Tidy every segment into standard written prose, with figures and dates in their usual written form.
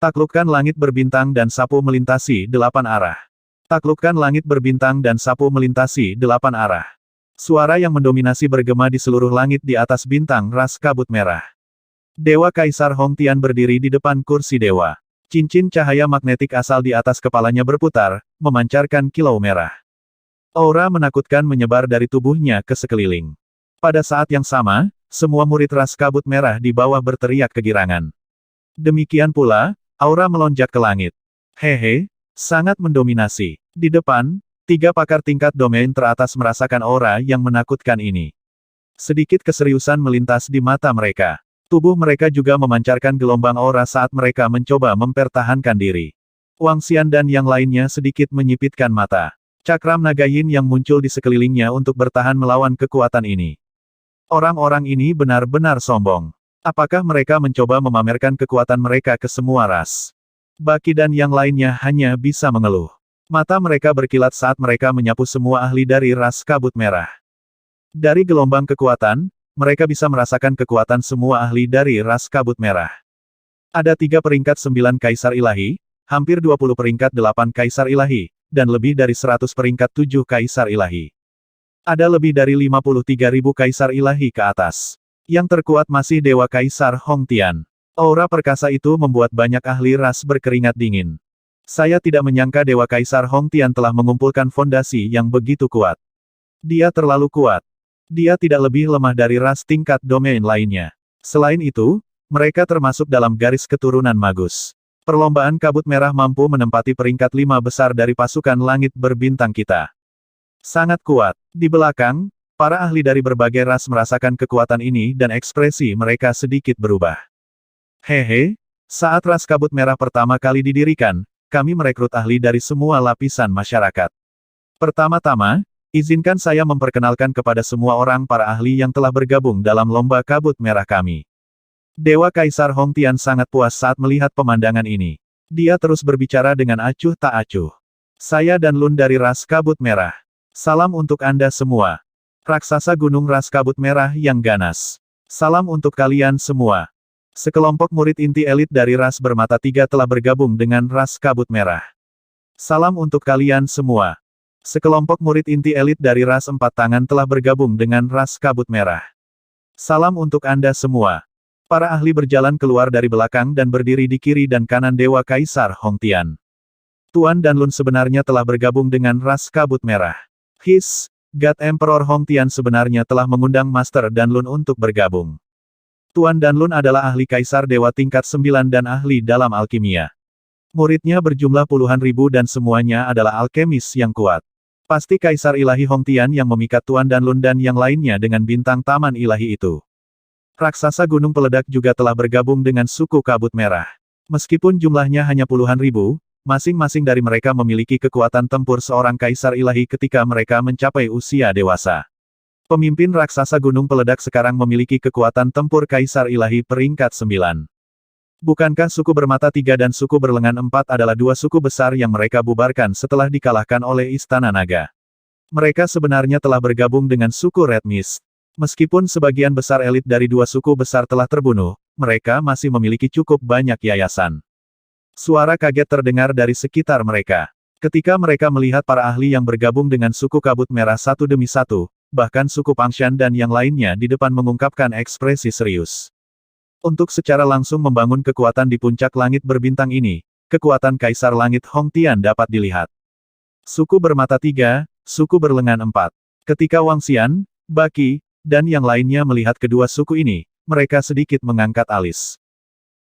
Taklukkan langit berbintang dan sapu melintasi 8 arah. Taklukkan langit berbintang dan sapu melintasi 8 arah. Suara yang mendominasi bergema di seluruh langit di atas bintang ras kabut merah. Dewa Kaisar Hongtian berdiri di depan kursi dewa. Cincin cahaya magnetik asal di atas kepalanya berputar, memancarkan kilau merah. Aura menakutkan menyebar dari tubuhnya ke sekeliling. Pada saat yang sama, semua murid ras kabut merah di bawah berteriak kegirangan. Demikian pula, aura melonjak ke langit. Hehe, sangat mendominasi. Di depan, 3 pakar tingkat domain teratas merasakan aura yang menakutkan ini. Sedikit keseriusan melintas di mata mereka. Tubuh mereka juga memancarkan gelombang aura saat mereka mencoba mempertahankan diri. Wang Xian dan yang lainnya sedikit menyipitkan mata. Cakram naga yin yang muncul di sekelilingnya untuk bertahan melawan kekuatan ini. Orang-orang ini benar-benar sombong. Apakah mereka mencoba memamerkan kekuatan mereka ke semua ras? Baki dan yang lainnya hanya bisa mengeluh. Mata mereka berkilat saat mereka menyapu semua ahli dari ras kabut merah. Dari gelombang kekuatan, mereka bisa merasakan kekuatan semua ahli dari ras kabut merah. Ada 3 peringkat 9 kaisar ilahi, hampir 20 peringkat 8 kaisar ilahi, dan lebih dari 100 peringkat 7 kaisar ilahi. Ada lebih dari 53.000 kaisar ilahi ke atas. Yang terkuat masih Dewa Kaisar Hongtian. Aura perkasa itu membuat banyak ahli ras berkeringat dingin. Saya tidak menyangka Dewa Kaisar Hongtian telah mengumpulkan fondasi yang begitu kuat. Dia terlalu kuat. Dia tidak lebih lemah dari ras tingkat domain lainnya. Selain itu, mereka termasuk dalam garis keturunan magus. Perlombaan kabut merah mampu menempati peringkat 5 besar dari pasukan langit berbintang kita. Sangat kuat. Di belakang, para ahli dari berbagai ras merasakan kekuatan ini dan ekspresi mereka sedikit berubah. Hehe, saat ras kabut merah pertama kali didirikan, kami merekrut ahli dari semua lapisan masyarakat. Pertama-tama, izinkan saya memperkenalkan kepada semua orang para ahli yang telah bergabung dalam lomba kabut merah kami. Dewa Kaisar Hongtian sangat puas saat melihat pemandangan ini. Dia terus berbicara dengan acuh tak acuh. Saya dan Lun dari ras kabut merah. Salam untuk Anda semua. Raksasa gunung ras kabut merah yang ganas. Salam untuk kalian semua. Sekelompok murid inti elit dari ras bermata 3 telah bergabung dengan ras kabut merah. Salam untuk kalian semua. Sekelompok murid inti elit dari ras 4 tangan telah bergabung dengan ras kabut merah. Salam untuk Anda semua. Para ahli berjalan keluar dari belakang dan berdiri di kiri dan kanan Dewa Kaisar Hongtian. Tuan dan Lun sebenarnya telah bergabung dengan ras kabut merah. God Emperor Hongtian sebenarnya telah mengundang Master dan Lun untuk bergabung. Tuan dan Lun adalah ahli Kaisar Dewa tingkat 9 dan ahli dalam alkimia. Muridnya berjumlah puluhan ribu dan semuanya adalah alkemis yang kuat. Pasti Kaisar Ilahi Hongtian yang memikat Tuan dan Lun dan yang lainnya dengan bintang taman ilahi itu. Raksasa gunung peledak juga telah bergabung dengan suku kabut merah. Meskipun jumlahnya hanya puluhan ribu, masing-masing dari mereka memiliki kekuatan tempur seorang Kaisar Ilahi ketika mereka mencapai usia dewasa. Pemimpin raksasa gunung peledak sekarang memiliki kekuatan tempur Kaisar Ilahi peringkat 9. Bukankah suku bermata 3 dan suku berlengan 4 adalah 2 suku besar yang mereka bubarkan setelah dikalahkan oleh Istana Naga? Mereka sebenarnya telah bergabung dengan suku Red Mist. Meskipun sebagian besar elit dari 2 suku besar telah terbunuh, mereka masih memiliki cukup banyak yayasan. Suara kaget terdengar dari sekitar mereka. Ketika mereka melihat para ahli yang bergabung dengan suku kabut merah satu demi satu, bahkan suku Pangshan dan yang lainnya di depan mengungkapkan ekspresi serius. Untuk secara langsung membangun kekuatan di puncak langit berbintang ini, kekuatan Kaisar Langit Hongtian dapat dilihat. Suku bermata 3, suku berlengan 4. Ketika Wang Xian, Baki, dan yang lainnya melihat kedua suku ini, mereka sedikit mengangkat alis.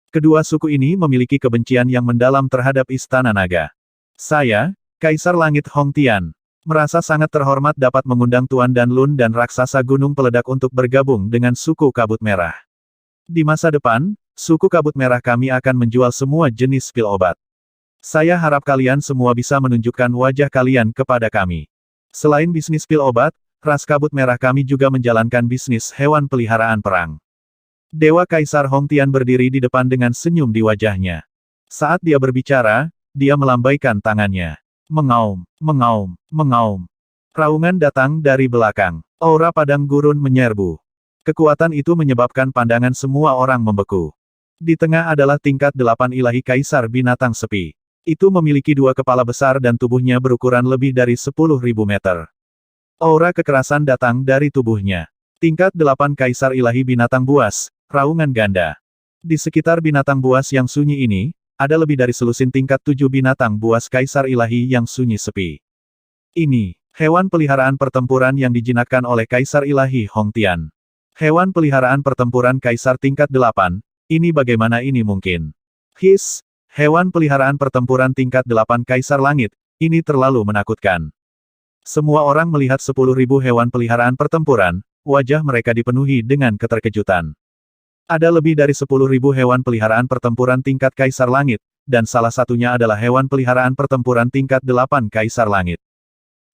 Kedua suku ini memiliki kebencian yang mendalam terhadap Istana Naga. Saya, Kaisar Langit Hongtian, merasa sangat terhormat dapat mengundang Tuan dan Lun dan raksasa gunung peledak untuk bergabung dengan suku kabut merah. Di masa depan, suku kabut merah kami akan menjual semua jenis pil obat. Saya harap kalian semua bisa menunjukkan wajah kalian kepada kami. Selain bisnis pil obat, ras kabut merah kami juga menjalankan bisnis hewan peliharaan perang. Dewa Kaisar Hongtian berdiri di depan dengan senyum di wajahnya. Saat dia berbicara, dia melambaikan tangannya. Mengaum, mengaum, mengaum. Raungan datang dari belakang. Aura padang gurun menyerbu. Kekuatan itu menyebabkan pandangan semua orang membeku. Di tengah adalah tingkat 8 ilahi kaisar binatang sepi. Itu memiliki 2 kepala besar dan tubuhnya berukuran lebih dari 10.000 meter. Aura kekerasan datang dari tubuhnya. Tingkat 8 kaisar ilahi binatang buas, raungan ganda. Di sekitar binatang buas yang sunyi ini, ada lebih dari selusin tingkat 7 binatang buas kaisar ilahi yang sunyi sepi. Ini, hewan peliharaan pertempuran yang dijinakkan oleh kaisar ilahi Hong Tian. Hewan peliharaan pertempuran kaisar tingkat 8, ini bagaimana ini mungkin? Hewan peliharaan pertempuran tingkat 8 kaisar langit, ini terlalu menakutkan. Semua orang melihat 10.000 hewan peliharaan pertempuran, wajah mereka dipenuhi dengan keterkejutan. Ada lebih dari 10.000 hewan peliharaan pertempuran tingkat kaisar langit, dan salah satunya adalah hewan peliharaan pertempuran tingkat 8 kaisar langit.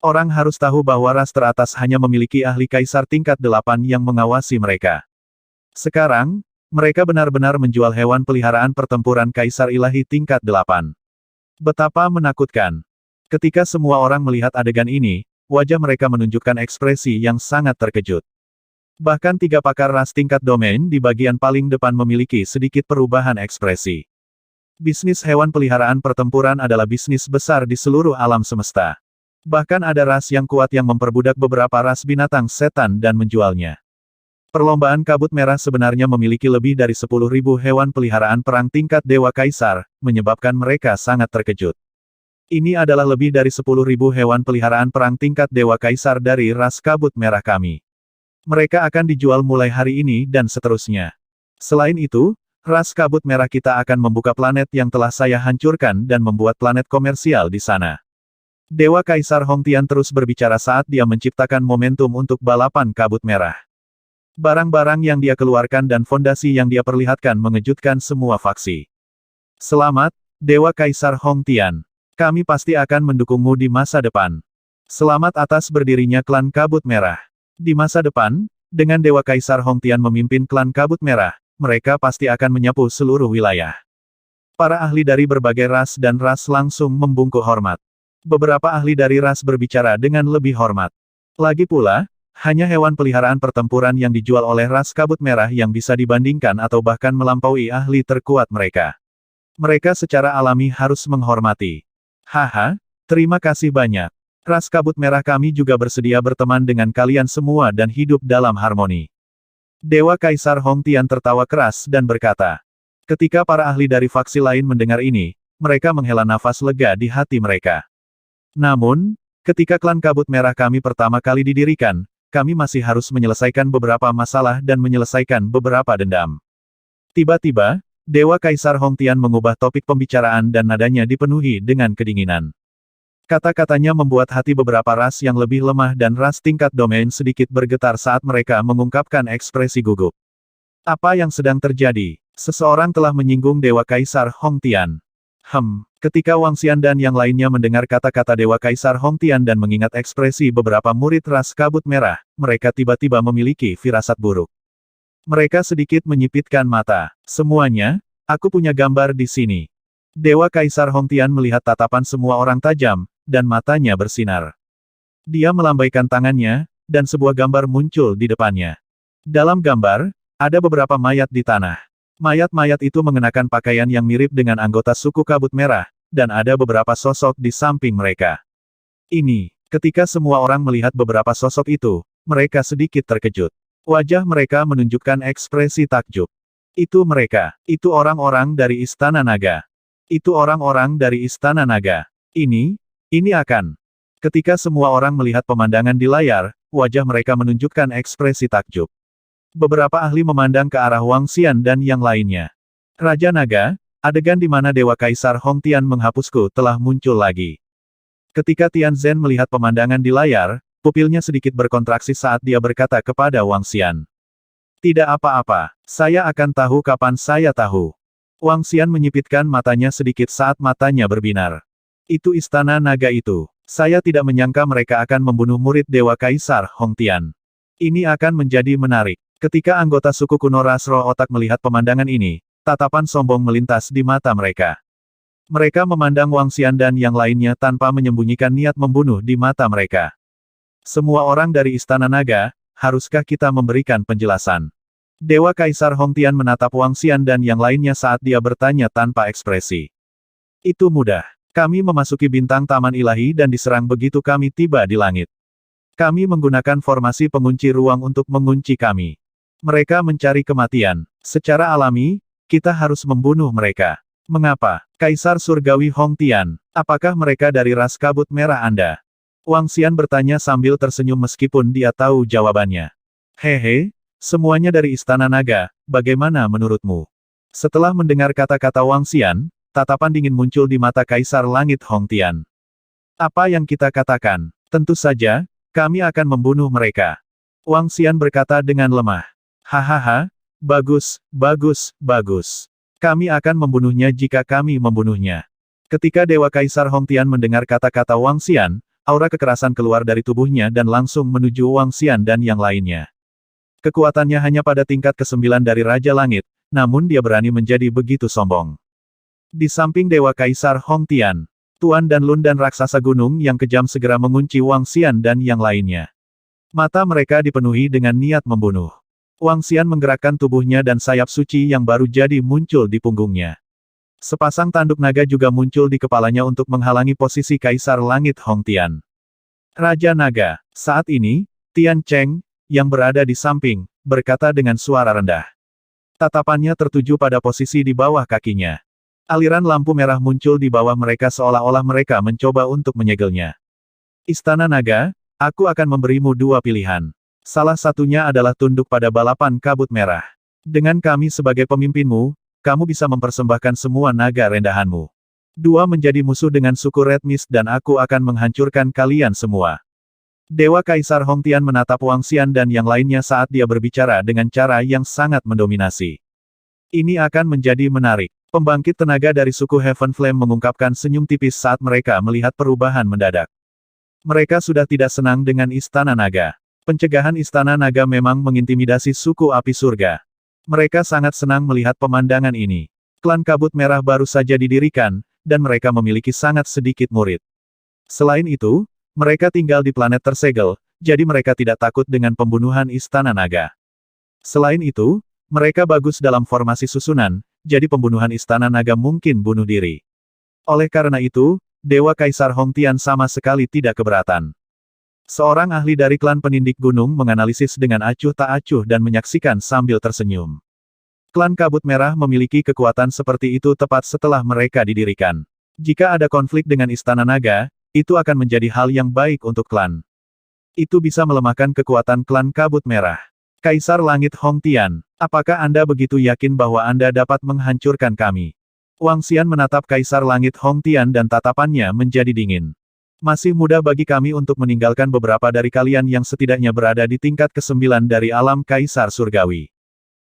Orang harus tahu bahwa ras teratas hanya memiliki ahli kaisar tingkat 8 yang mengawasi mereka. Sekarang, mereka benar-benar menjual hewan peliharaan pertempuran kaisar ilahi tingkat 8. Betapa menakutkan. Ketika semua orang melihat adegan ini, wajah mereka menunjukkan ekspresi yang sangat terkejut. Bahkan 3 pakar ras tingkat domain di bagian paling depan memiliki sedikit perubahan ekspresi. Bisnis hewan peliharaan pertempuran adalah bisnis besar di seluruh alam semesta. Bahkan ada ras yang kuat yang memperbudak beberapa ras binatang setan dan menjualnya. Perlombaan kabut merah sebenarnya memiliki lebih dari 10.000 hewan peliharaan perang tingkat Dewa Kaisar, menyebabkan mereka sangat terkejut. Ini adalah lebih dari 10.000 hewan peliharaan perang tingkat Dewa Kaisar dari ras kabut merah kami. Mereka akan dijual mulai hari ini dan seterusnya. Selain itu, ras kabut merah kita akan membuka planet yang telah saya hancurkan dan membuat planet komersial di sana. Dewa Kaisar Hong Tian terus berbicara saat dia menciptakan momentum untuk balapan kabut merah. Barang-barang yang dia keluarkan dan fondasi yang dia perlihatkan mengejutkan semua faksi. Selamat, Dewa Kaisar Hong Tian. Kami pasti akan mendukungmu di masa depan. Selamat atas berdirinya klan kabut merah. Di masa depan, dengan Dewa Kaisar Hong Tian memimpin klan kabut merah, mereka pasti akan menyapu seluruh wilayah. Para ahli dari berbagai ras dan ras langsung membungkuk hormat. Beberapa ahli dari ras berbicara dengan lebih hormat. Lagi pula, hanya hewan peliharaan pertempuran yang dijual oleh ras kabut merah yang bisa dibandingkan atau bahkan melampaui ahli terkuat mereka. Mereka secara alami harus menghormati. Haha, terima kasih banyak. Ras kabut merah kami juga bersedia berteman dengan kalian semua dan hidup dalam harmoni. Dewa Kaisar Hong Tian tertawa keras dan berkata. Ketika para ahli dari faksi lain mendengar ini, mereka menghela nafas lega di hati mereka. Namun, ketika klan kabut merah kami pertama kali didirikan, kami masih harus menyelesaikan beberapa masalah dan menyelesaikan beberapa dendam. Tiba-tiba, Dewa Kaisar Hong Tian mengubah topik pembicaraan dan nadanya dipenuhi dengan kedinginan. Kata-katanya membuat hati beberapa ras yang lebih lemah dan ras tingkat domain sedikit bergetar saat mereka mengungkapkan ekspresi gugup. Apa yang sedang terjadi? Seseorang telah menyinggung Dewa Kaisar Hong Tian. Ketika Wang Xian dan yang lainnya mendengar kata-kata Dewa Kaisar Hong Tian dan mengingat ekspresi beberapa murid ras kabut merah, mereka tiba-tiba memiliki firasat buruk. Mereka sedikit menyipitkan mata. Semuanya, aku punya gambar di sini. Dewa Kaisar Hong Tian melihat tatapan semua orang tajam, dan matanya bersinar. Dia melambaikan tangannya, dan sebuah gambar muncul di depannya. Dalam gambar, ada beberapa mayat di tanah. Mayat-mayat itu mengenakan pakaian yang mirip dengan anggota suku kabut merah, dan ada beberapa sosok di samping mereka. Ketika semua orang melihat beberapa sosok itu, mereka sedikit terkejut. Wajah mereka menunjukkan ekspresi takjub. Itu mereka. Itu orang-orang dari Istana Naga. Itu orang-orang dari Istana Naga. Ini akan. Ketika semua orang melihat pemandangan di layar, wajah mereka menunjukkan ekspresi takjub. Beberapa ahli memandang ke arah Wang Xian dan yang lainnya. Raja Naga, adegan di mana Dewa Kaisar Hong Tian menghapusku telah muncul lagi. Ketika Tian Zhen melihat pemandangan di layar, pupilnya sedikit berkontraksi saat dia berkata kepada Wang Xian. Tidak apa-apa, saya akan tahu kapan saya tahu. Wang Xian menyipitkan matanya sedikit saat matanya berbinar. Itu Istana Naga itu. Saya tidak menyangka mereka akan membunuh murid Dewa Kaisar Hong Tian. Ini akan menjadi menarik. Ketika anggota suku kuno ras roh otak melihat pemandangan ini, tatapan sombong melintas di mata mereka. Mereka memandang Wang Xian dan yang lainnya tanpa menyembunyikan niat membunuh di mata mereka. Semua orang dari Istana Naga, haruskah kita memberikan penjelasan? Dewa Kaisar Hongtian menatap Wang Xian dan yang lainnya saat dia bertanya tanpa ekspresi. Itu mudah. Kami memasuki bintang Taman Ilahi dan diserang begitu kami tiba di langit. Kami menggunakan formasi pengunci ruang untuk mengunci kami. Mereka mencari kematian. Secara alami, kita harus membunuh mereka. Mengapa? Kaisar Surgawi Hongtian, apakah mereka dari ras kabut merah Anda? Wang Xian bertanya sambil tersenyum meskipun dia tahu jawabannya. Hehe. Semuanya dari Istana Naga, bagaimana menurutmu? Setelah mendengar kata-kata Wang Xian, tatapan dingin muncul di mata Kaisar Langit Hongtian. Apa yang kita katakan? Tentu saja, kami akan membunuh mereka. Wang Xian berkata dengan lemah. Hahaha, bagus, bagus, bagus. Kami akan membunuhnya jika kami membunuhnya. Ketika Dewa Kaisar Hongtian mendengar kata-kata Wang Xian, aura kekerasan keluar dari tubuhnya dan langsung menuju Wang Xian dan yang lainnya. Kekuatannya hanya pada tingkat ke-9 dari Raja Langit, namun dia berani menjadi begitu sombong. Di samping Dewa Kaisar Hongtian, Tuan dan Lun dan Raksasa Gunung yang kejam segera mengunci Wang Xian dan yang lainnya. Mata mereka dipenuhi dengan niat membunuh. Wang Xian menggerakkan tubuhnya dan sayap suci yang baru jadi muncul di punggungnya. Sepasang tanduk naga juga muncul di kepalanya untuk menghalangi posisi Kaisar Langit Hongtian. Raja Naga, saat ini, Tian Cheng, yang berada di samping, berkata dengan suara rendah. Tatapannya tertuju pada posisi di bawah kakinya. Aliran lampu merah muncul di bawah mereka seolah-olah mereka mencoba untuk menyegelnya. Istana Naga, aku akan memberimu dua pilihan. Salah satunya adalah tunduk pada balapan kabut merah. Dengan kami sebagai pemimpinmu, kamu bisa mempersembahkan semua naga rendahanmu. Dua menjadi musuh dengan suku Red Mist dan aku akan menghancurkan kalian semua. Dewa Kaisar Hongtian menatap Wang Xian dan yang lainnya saat dia berbicara dengan cara yang sangat mendominasi. Ini akan menjadi menarik. Pembangkit tenaga dari suku Heaven Flame mengungkapkan senyum tipis saat mereka melihat perubahan mendadak. Mereka sudah tidak senang dengan Istana Naga. Pencegahan Istana Naga memang mengintimidasi suku Api Surga. Mereka sangat senang melihat pemandangan ini. Klan Kabut Merah baru saja didirikan, dan mereka memiliki sangat sedikit murid. Selain itu, mereka tinggal di planet tersegel, jadi mereka tidak takut dengan pembunuhan Istana Naga. Selain itu, mereka bagus dalam formasi susunan, jadi pembunuhan Istana Naga mungkin bunuh diri. Oleh karena itu, Dewa Kaisar Hongtian sama sekali tidak keberatan. Seorang ahli dari klan Penindik Gunung menganalisis dengan acuh tak acuh dan menyaksikan sambil tersenyum. Klan Kabut Merah memiliki kekuatan seperti itu tepat setelah mereka didirikan. Jika ada konflik dengan Istana Naga, itu akan menjadi hal yang baik untuk klan. Itu bisa melemahkan kekuatan klan Kabut Merah. Kaisar Langit Hongtian, apakah Anda begitu yakin bahwa Anda dapat menghancurkan kami? Wang Xian menatap Kaisar Langit Hongtian dan tatapannya menjadi dingin. Masih mudah bagi kami untuk meninggalkan beberapa dari kalian yang setidaknya berada di tingkat ke-9 dari alam Kaisar Surgawi.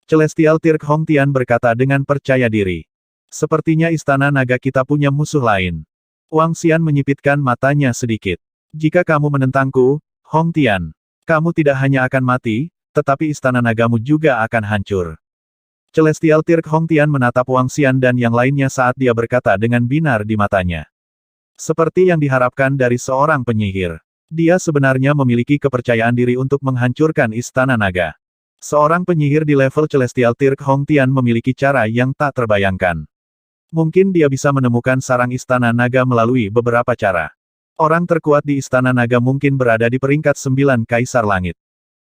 Celestial Tirk Hongtian berkata dengan percaya diri. Sepertinya Istana Naga kita punya musuh lain. Wang Xian menyipitkan matanya sedikit. Jika kamu menentangku, Hongtian, kamu tidak hanya akan mati, tetapi Istana Nagamu juga akan hancur. Celestial Tirk Hongtian menatap Wang Xian dan yang lainnya saat dia berkata dengan binar di matanya. Seperti yang diharapkan dari seorang penyihir. Dia sebenarnya memiliki kepercayaan diri untuk menghancurkan Istana Naga. Seorang penyihir di level Celestial Tirk Hongtian memiliki cara yang tak terbayangkan. Mungkin dia bisa menemukan sarang Istana Naga melalui beberapa cara. Orang terkuat di Istana Naga mungkin berada di peringkat 9 Kaisar Langit.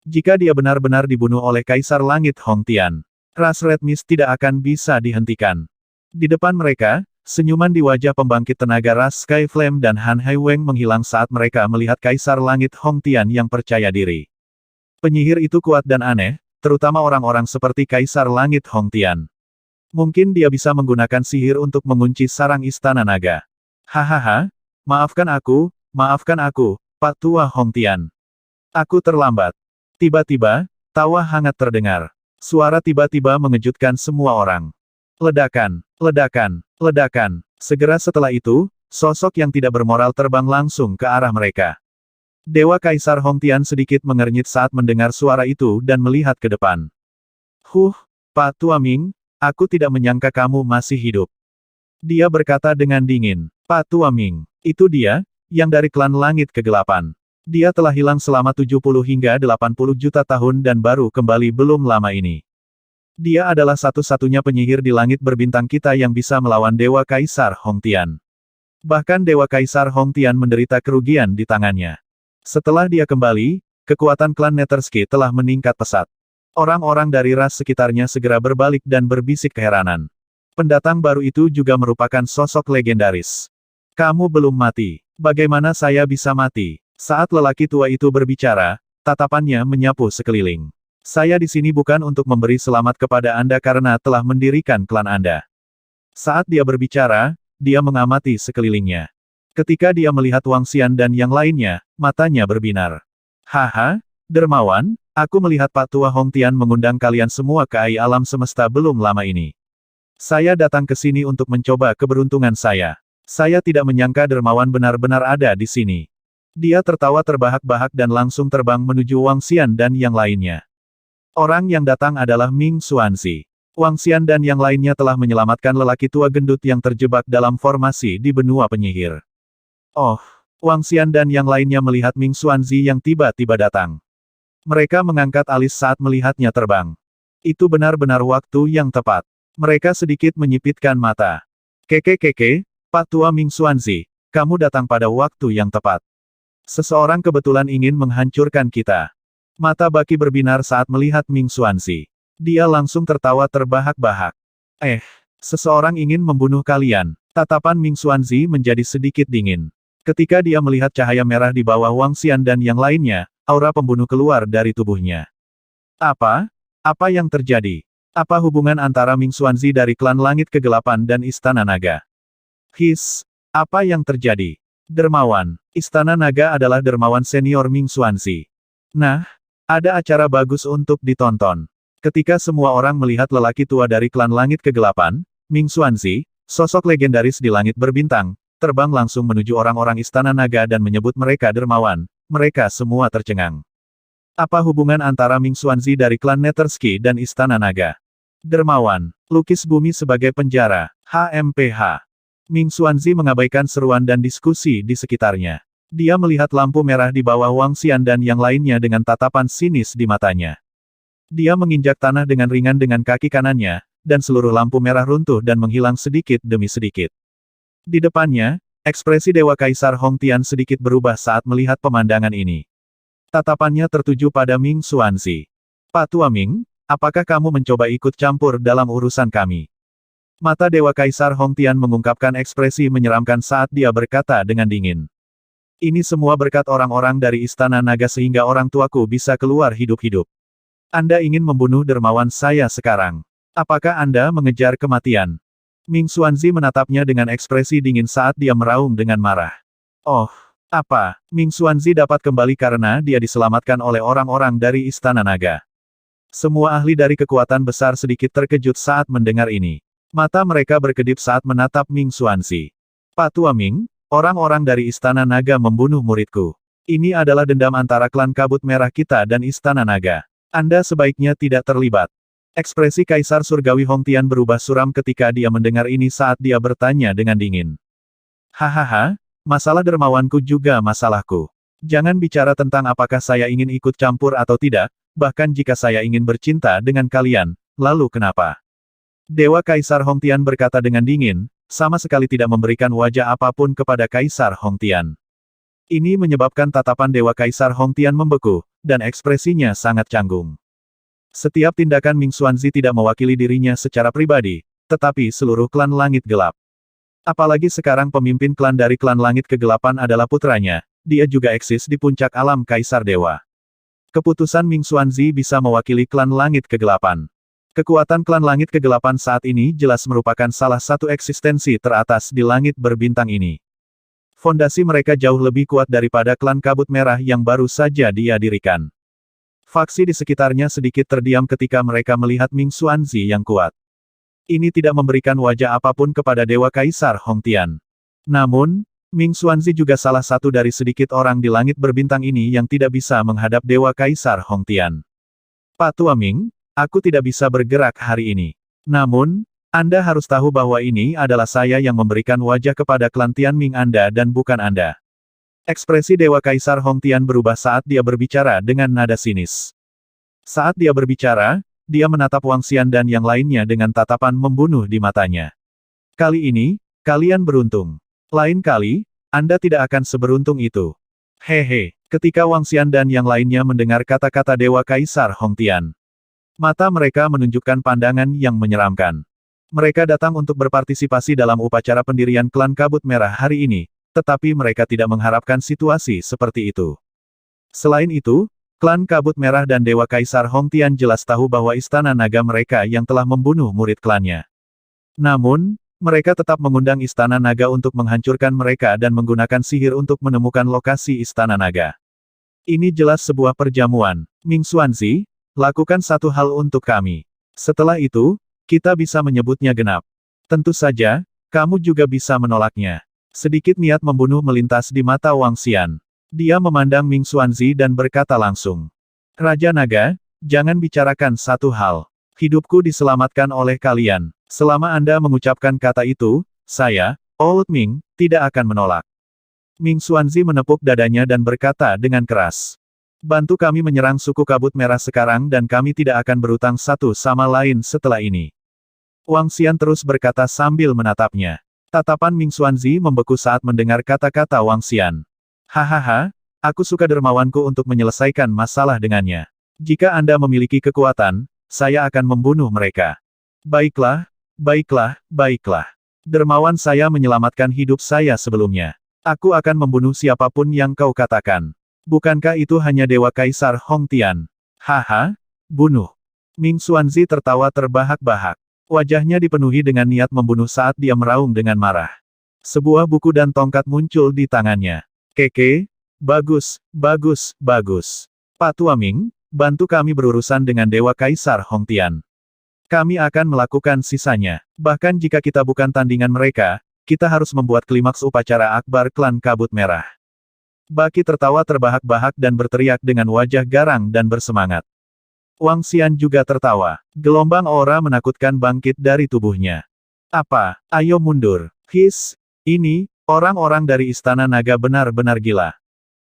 Jika dia benar-benar dibunuh oleh Kaisar Langit Hongtian, ras Red Mist tidak akan bisa dihentikan. Di depan mereka, senyuman di wajah pembangkit tenaga ras Sky Flame dan Han Haiweng menghilang saat mereka melihat Kaisar Langit Hongtian yang percaya diri. Penyihir itu kuat dan aneh, terutama orang-orang seperti Kaisar Langit Hongtian. Mungkin dia bisa menggunakan sihir untuk mengunci sarang Istana Naga. Hahaha, maafkan aku, Pak Tua Hongtian. Aku terlambat. Tiba-tiba, tawa hangat terdengar. Suara tiba-tiba mengejutkan semua orang. Ledakan, ledakan, ledakan. Segera setelah itu, sosok yang tidak bermoral terbang langsung ke arah mereka. Dewa Kaisar Hongtian sedikit mengernyit saat mendengar suara itu dan melihat ke depan. Pak Tua Ming, aku tidak menyangka kamu masih hidup. Dia berkata dengan dingin. Pak Tua Ming, itu dia, yang dari klan Langit Kegelapan. Dia telah hilang selama 70 hingga 80 juta tahun dan baru kembali belum lama ini. Dia adalah satu-satunya penyihir di langit berbintang kita yang bisa melawan Dewa Kaisar Hongtian. Bahkan Dewa Kaisar Hongtian menderita kerugian di tangannya. Setelah dia kembali, kekuatan klan Netersky telah meningkat pesat. Orang-orang dari ras sekitarnya segera berbalik dan berbisik keheranan. Pendatang baru itu juga merupakan sosok legendaris. Kamu belum mati. Bagaimana saya bisa mati? Saat lelaki tua itu berbicara, tatapannya menyapu sekeliling. Saya di sini bukan untuk memberi selamat kepada Anda karena telah mendirikan klan Anda. Saat dia berbicara, dia mengamati sekelilingnya. Ketika dia melihat Wang Xian dan yang lainnya, matanya berbinar. Haha, dermawan, aku melihat Pak Tua Hongtian mengundang kalian semua ke alam semesta belum lama ini. Saya datang ke sini untuk mencoba keberuntungan saya. Saya tidak menyangka dermawan benar-benar ada di sini. Dia tertawa terbahak-bahak dan langsung terbang menuju Wang Xian dan yang lainnya. Orang yang datang adalah Ming Xuanzi. Wang Xian dan yang lainnya telah menyelamatkan lelaki tua gendut yang terjebak dalam formasi di benua penyihir. Oh, Wang Xian dan yang lainnya melihat Ming Xuanzi yang tiba-tiba datang. Mereka mengangkat alis saat melihatnya terbang. Itu benar-benar waktu yang tepat. Mereka sedikit menyipitkan mata. Keke, Pak Tua Ming Xuanzi, kamu datang pada waktu yang tepat. Seseorang kebetulan ingin menghancurkan kita. Mata Baki berbinar saat melihat Ming Xuanzi. Dia langsung tertawa terbahak-bahak. Seseorang ingin membunuh kalian. Tatapan Ming Xuanzi menjadi sedikit dingin. Ketika dia melihat cahaya merah di bawah Wang Xian dan yang lainnya, aura pembunuh keluar dari tubuhnya. Apa? Apa yang terjadi? Apa hubungan antara Ming Xuanzi dari klan Langit Kegelapan dan Istana Naga? Apa yang terjadi? Dermawan. Istana Naga adalah dermawan senior Ming Xuanzi. Nah, ada acara bagus untuk ditonton. Ketika semua orang melihat lelaki tua dari klan Langit Kegelapan, Ming Xuanzi, sosok legendaris di langit berbintang, terbang langsung menuju orang-orang Istana Naga dan menyebut mereka dermawan. Mereka semua tercengang. Apa hubungan antara Ming Xuanzi dari klan Netersky dan Istana Naga? Dermawan, lukis bumi sebagai penjara, HMPH. Ming Xuanzi mengabaikan seruan dan diskusi di sekitarnya. Dia melihat lampu merah di bawah Wang Xian dan yang lainnya dengan tatapan sinis di matanya. Dia menginjak tanah dengan ringan dengan kaki kanannya, dan seluruh lampu merah runtuh dan menghilang sedikit demi sedikit. Di depannya, ekspresi Dewa Kaisar Hongtian sedikit berubah saat melihat pemandangan ini. Tatapannya tertuju pada Ming Xuanzi. Pak Tua Ming, apakah kamu mencoba ikut campur dalam urusan kami? Mata Dewa Kaisar Hongtian mengungkapkan ekspresi menyeramkan saat dia berkata dengan dingin. Ini semua berkat orang-orang dari Istana Naga sehingga orang tuaku bisa keluar hidup-hidup. Anda ingin membunuh dermawan saya sekarang. Apakah Anda mengejar kematian? Ming Xuanzi menatapnya dengan ekspresi dingin saat dia meraung dengan marah. Oh, apa? Ming Xuanzi dapat kembali karena dia diselamatkan oleh orang-orang dari Istana Naga. Semua ahli dari kekuatan besar sedikit terkejut saat mendengar ini. Mata mereka berkedip saat menatap Ming Xuanzi. Pak Tua Ming, orang-orang dari Istana Naga membunuh muridku. Ini adalah dendam antara klan Kabut Merah kita dan Istana Naga. Anda sebaiknya tidak terlibat. Ekspresi Kaisar Surgawi Hongtian berubah suram ketika dia mendengar ini saat dia bertanya dengan dingin. Hahaha, masalah dermawanku juga masalahku. Jangan bicara tentang apakah saya ingin ikut campur atau tidak, bahkan jika saya ingin bercinta dengan kalian, lalu kenapa? Dewa Kaisar Hongtian berkata dengan dingin, sama sekali tidak memberikan wajah apapun kepada Kaisar Hongtian. Ini menyebabkan tatapan Dewa Kaisar Hongtian membeku, dan ekspresinya sangat canggung. Setiap tindakan Ming Xuanzi tidak mewakili dirinya secara pribadi, tetapi seluruh klan Langit Gelap. Apalagi sekarang pemimpin klan dari klan Langit Kegelapan adalah putranya, dia juga eksis di puncak alam Kaisar Dewa. Keputusan Ming Xuanzi bisa mewakili klan Langit Kegelapan. Kekuatan klan Langit Kegelapan saat ini jelas merupakan salah satu eksistensi teratas di langit berbintang ini. Fondasi mereka jauh lebih kuat daripada klan Kabut Merah yang baru saja dia dirikan. Faksi di sekitarnya sedikit terdiam ketika mereka melihat Ming Xuanzi yang kuat. Ini tidak memberikan wajah apapun kepada Dewa Kaisar Hongtian. Namun, Ming Xuanzi juga salah satu dari sedikit orang di langit berbintang ini yang tidak bisa menghadap Dewa Kaisar Hongtian. Pak Tua Ming, aku tidak bisa bergerak hari ini. Namun, Anda harus tahu bahwa ini adalah saya yang memberikan wajah kepada klan Tianming Anda dan bukan Anda. Ekspresi Dewa Kaisar Hongtian berubah saat dia berbicara dengan nada sinis. Saat dia berbicara, dia menatap Wang Xian dan yang lainnya dengan tatapan membunuh di matanya. Kali ini, kalian beruntung. Lain kali, Anda tidak akan seberuntung itu. Hehe, ketika Wang Xian dan yang lainnya mendengar kata-kata Dewa Kaisar Hongtian, mata mereka menunjukkan pandangan yang menyeramkan. Mereka datang untuk berpartisipasi dalam upacara pendirian klan Kabut Merah hari ini, tetapi mereka tidak mengharapkan situasi seperti itu. Selain itu, klan Kabut Merah dan Dewa Kaisar Hongtian jelas tahu bahwa Istana Naga mereka yang telah membunuh murid klannya. Namun, mereka tetap mengundang Istana Naga untuk menghancurkan mereka dan menggunakan sihir untuk menemukan lokasi Istana Naga. Ini jelas sebuah perjamuan. Ming Xuanzi, lakukan satu hal untuk kami. Setelah itu, kita bisa menyebutnya genap. Tentu saja, kamu juga bisa menolaknya. Sedikit niat membunuh melintas di mata Wang Xian. Dia memandang Ming Xuanzi dan berkata langsung. Raja Naga, jangan bicarakan satu hal. Hidupku diselamatkan oleh kalian. Selama Anda mengucapkan kata itu, saya, Old Ming, tidak akan menolak. Ming Xuanzi menepuk dadanya dan berkata dengan keras. Bantu kami menyerang suku Kabut Merah sekarang dan kami tidak akan berutang satu sama lain setelah ini. Wang Xian terus berkata sambil menatapnya. Tatapan Ming Xuanzi membeku saat mendengar kata-kata Wang Xian. Hahaha, aku suka dermawanku untuk menyelesaikan masalah dengannya. Jika Anda memiliki kekuatan, saya akan membunuh mereka. Baiklah, baiklah, baiklah. Dermawan saya menyelamatkan hidup saya sebelumnya. Aku akan membunuh siapapun yang kau katakan. Bukankah itu hanya Dewa Kaisar Hongtian? Haha, bunuh. Ming Xuanzi tertawa terbahak-bahak. Wajahnya dipenuhi dengan niat membunuh saat dia meraung dengan marah. Sebuah buku dan tongkat muncul di tangannya. Keke, bagus, bagus, bagus. Pak Tua Ming, bantu kami berurusan dengan Dewa Kaisar Hongtian. Kami akan melakukan sisanya. Bahkan jika kita bukan tandingan mereka, kita harus membuat klimaks upacara akbar klan Kabut Merah. Baki tertawa terbahak-bahak dan berteriak dengan wajah garang dan bersemangat. Wang Xian juga tertawa. Gelombang aura menakutkan bangkit dari tubuhnya. Apa? Ayo mundur. His, ini, orang-orang dari Istana Naga benar-benar gila.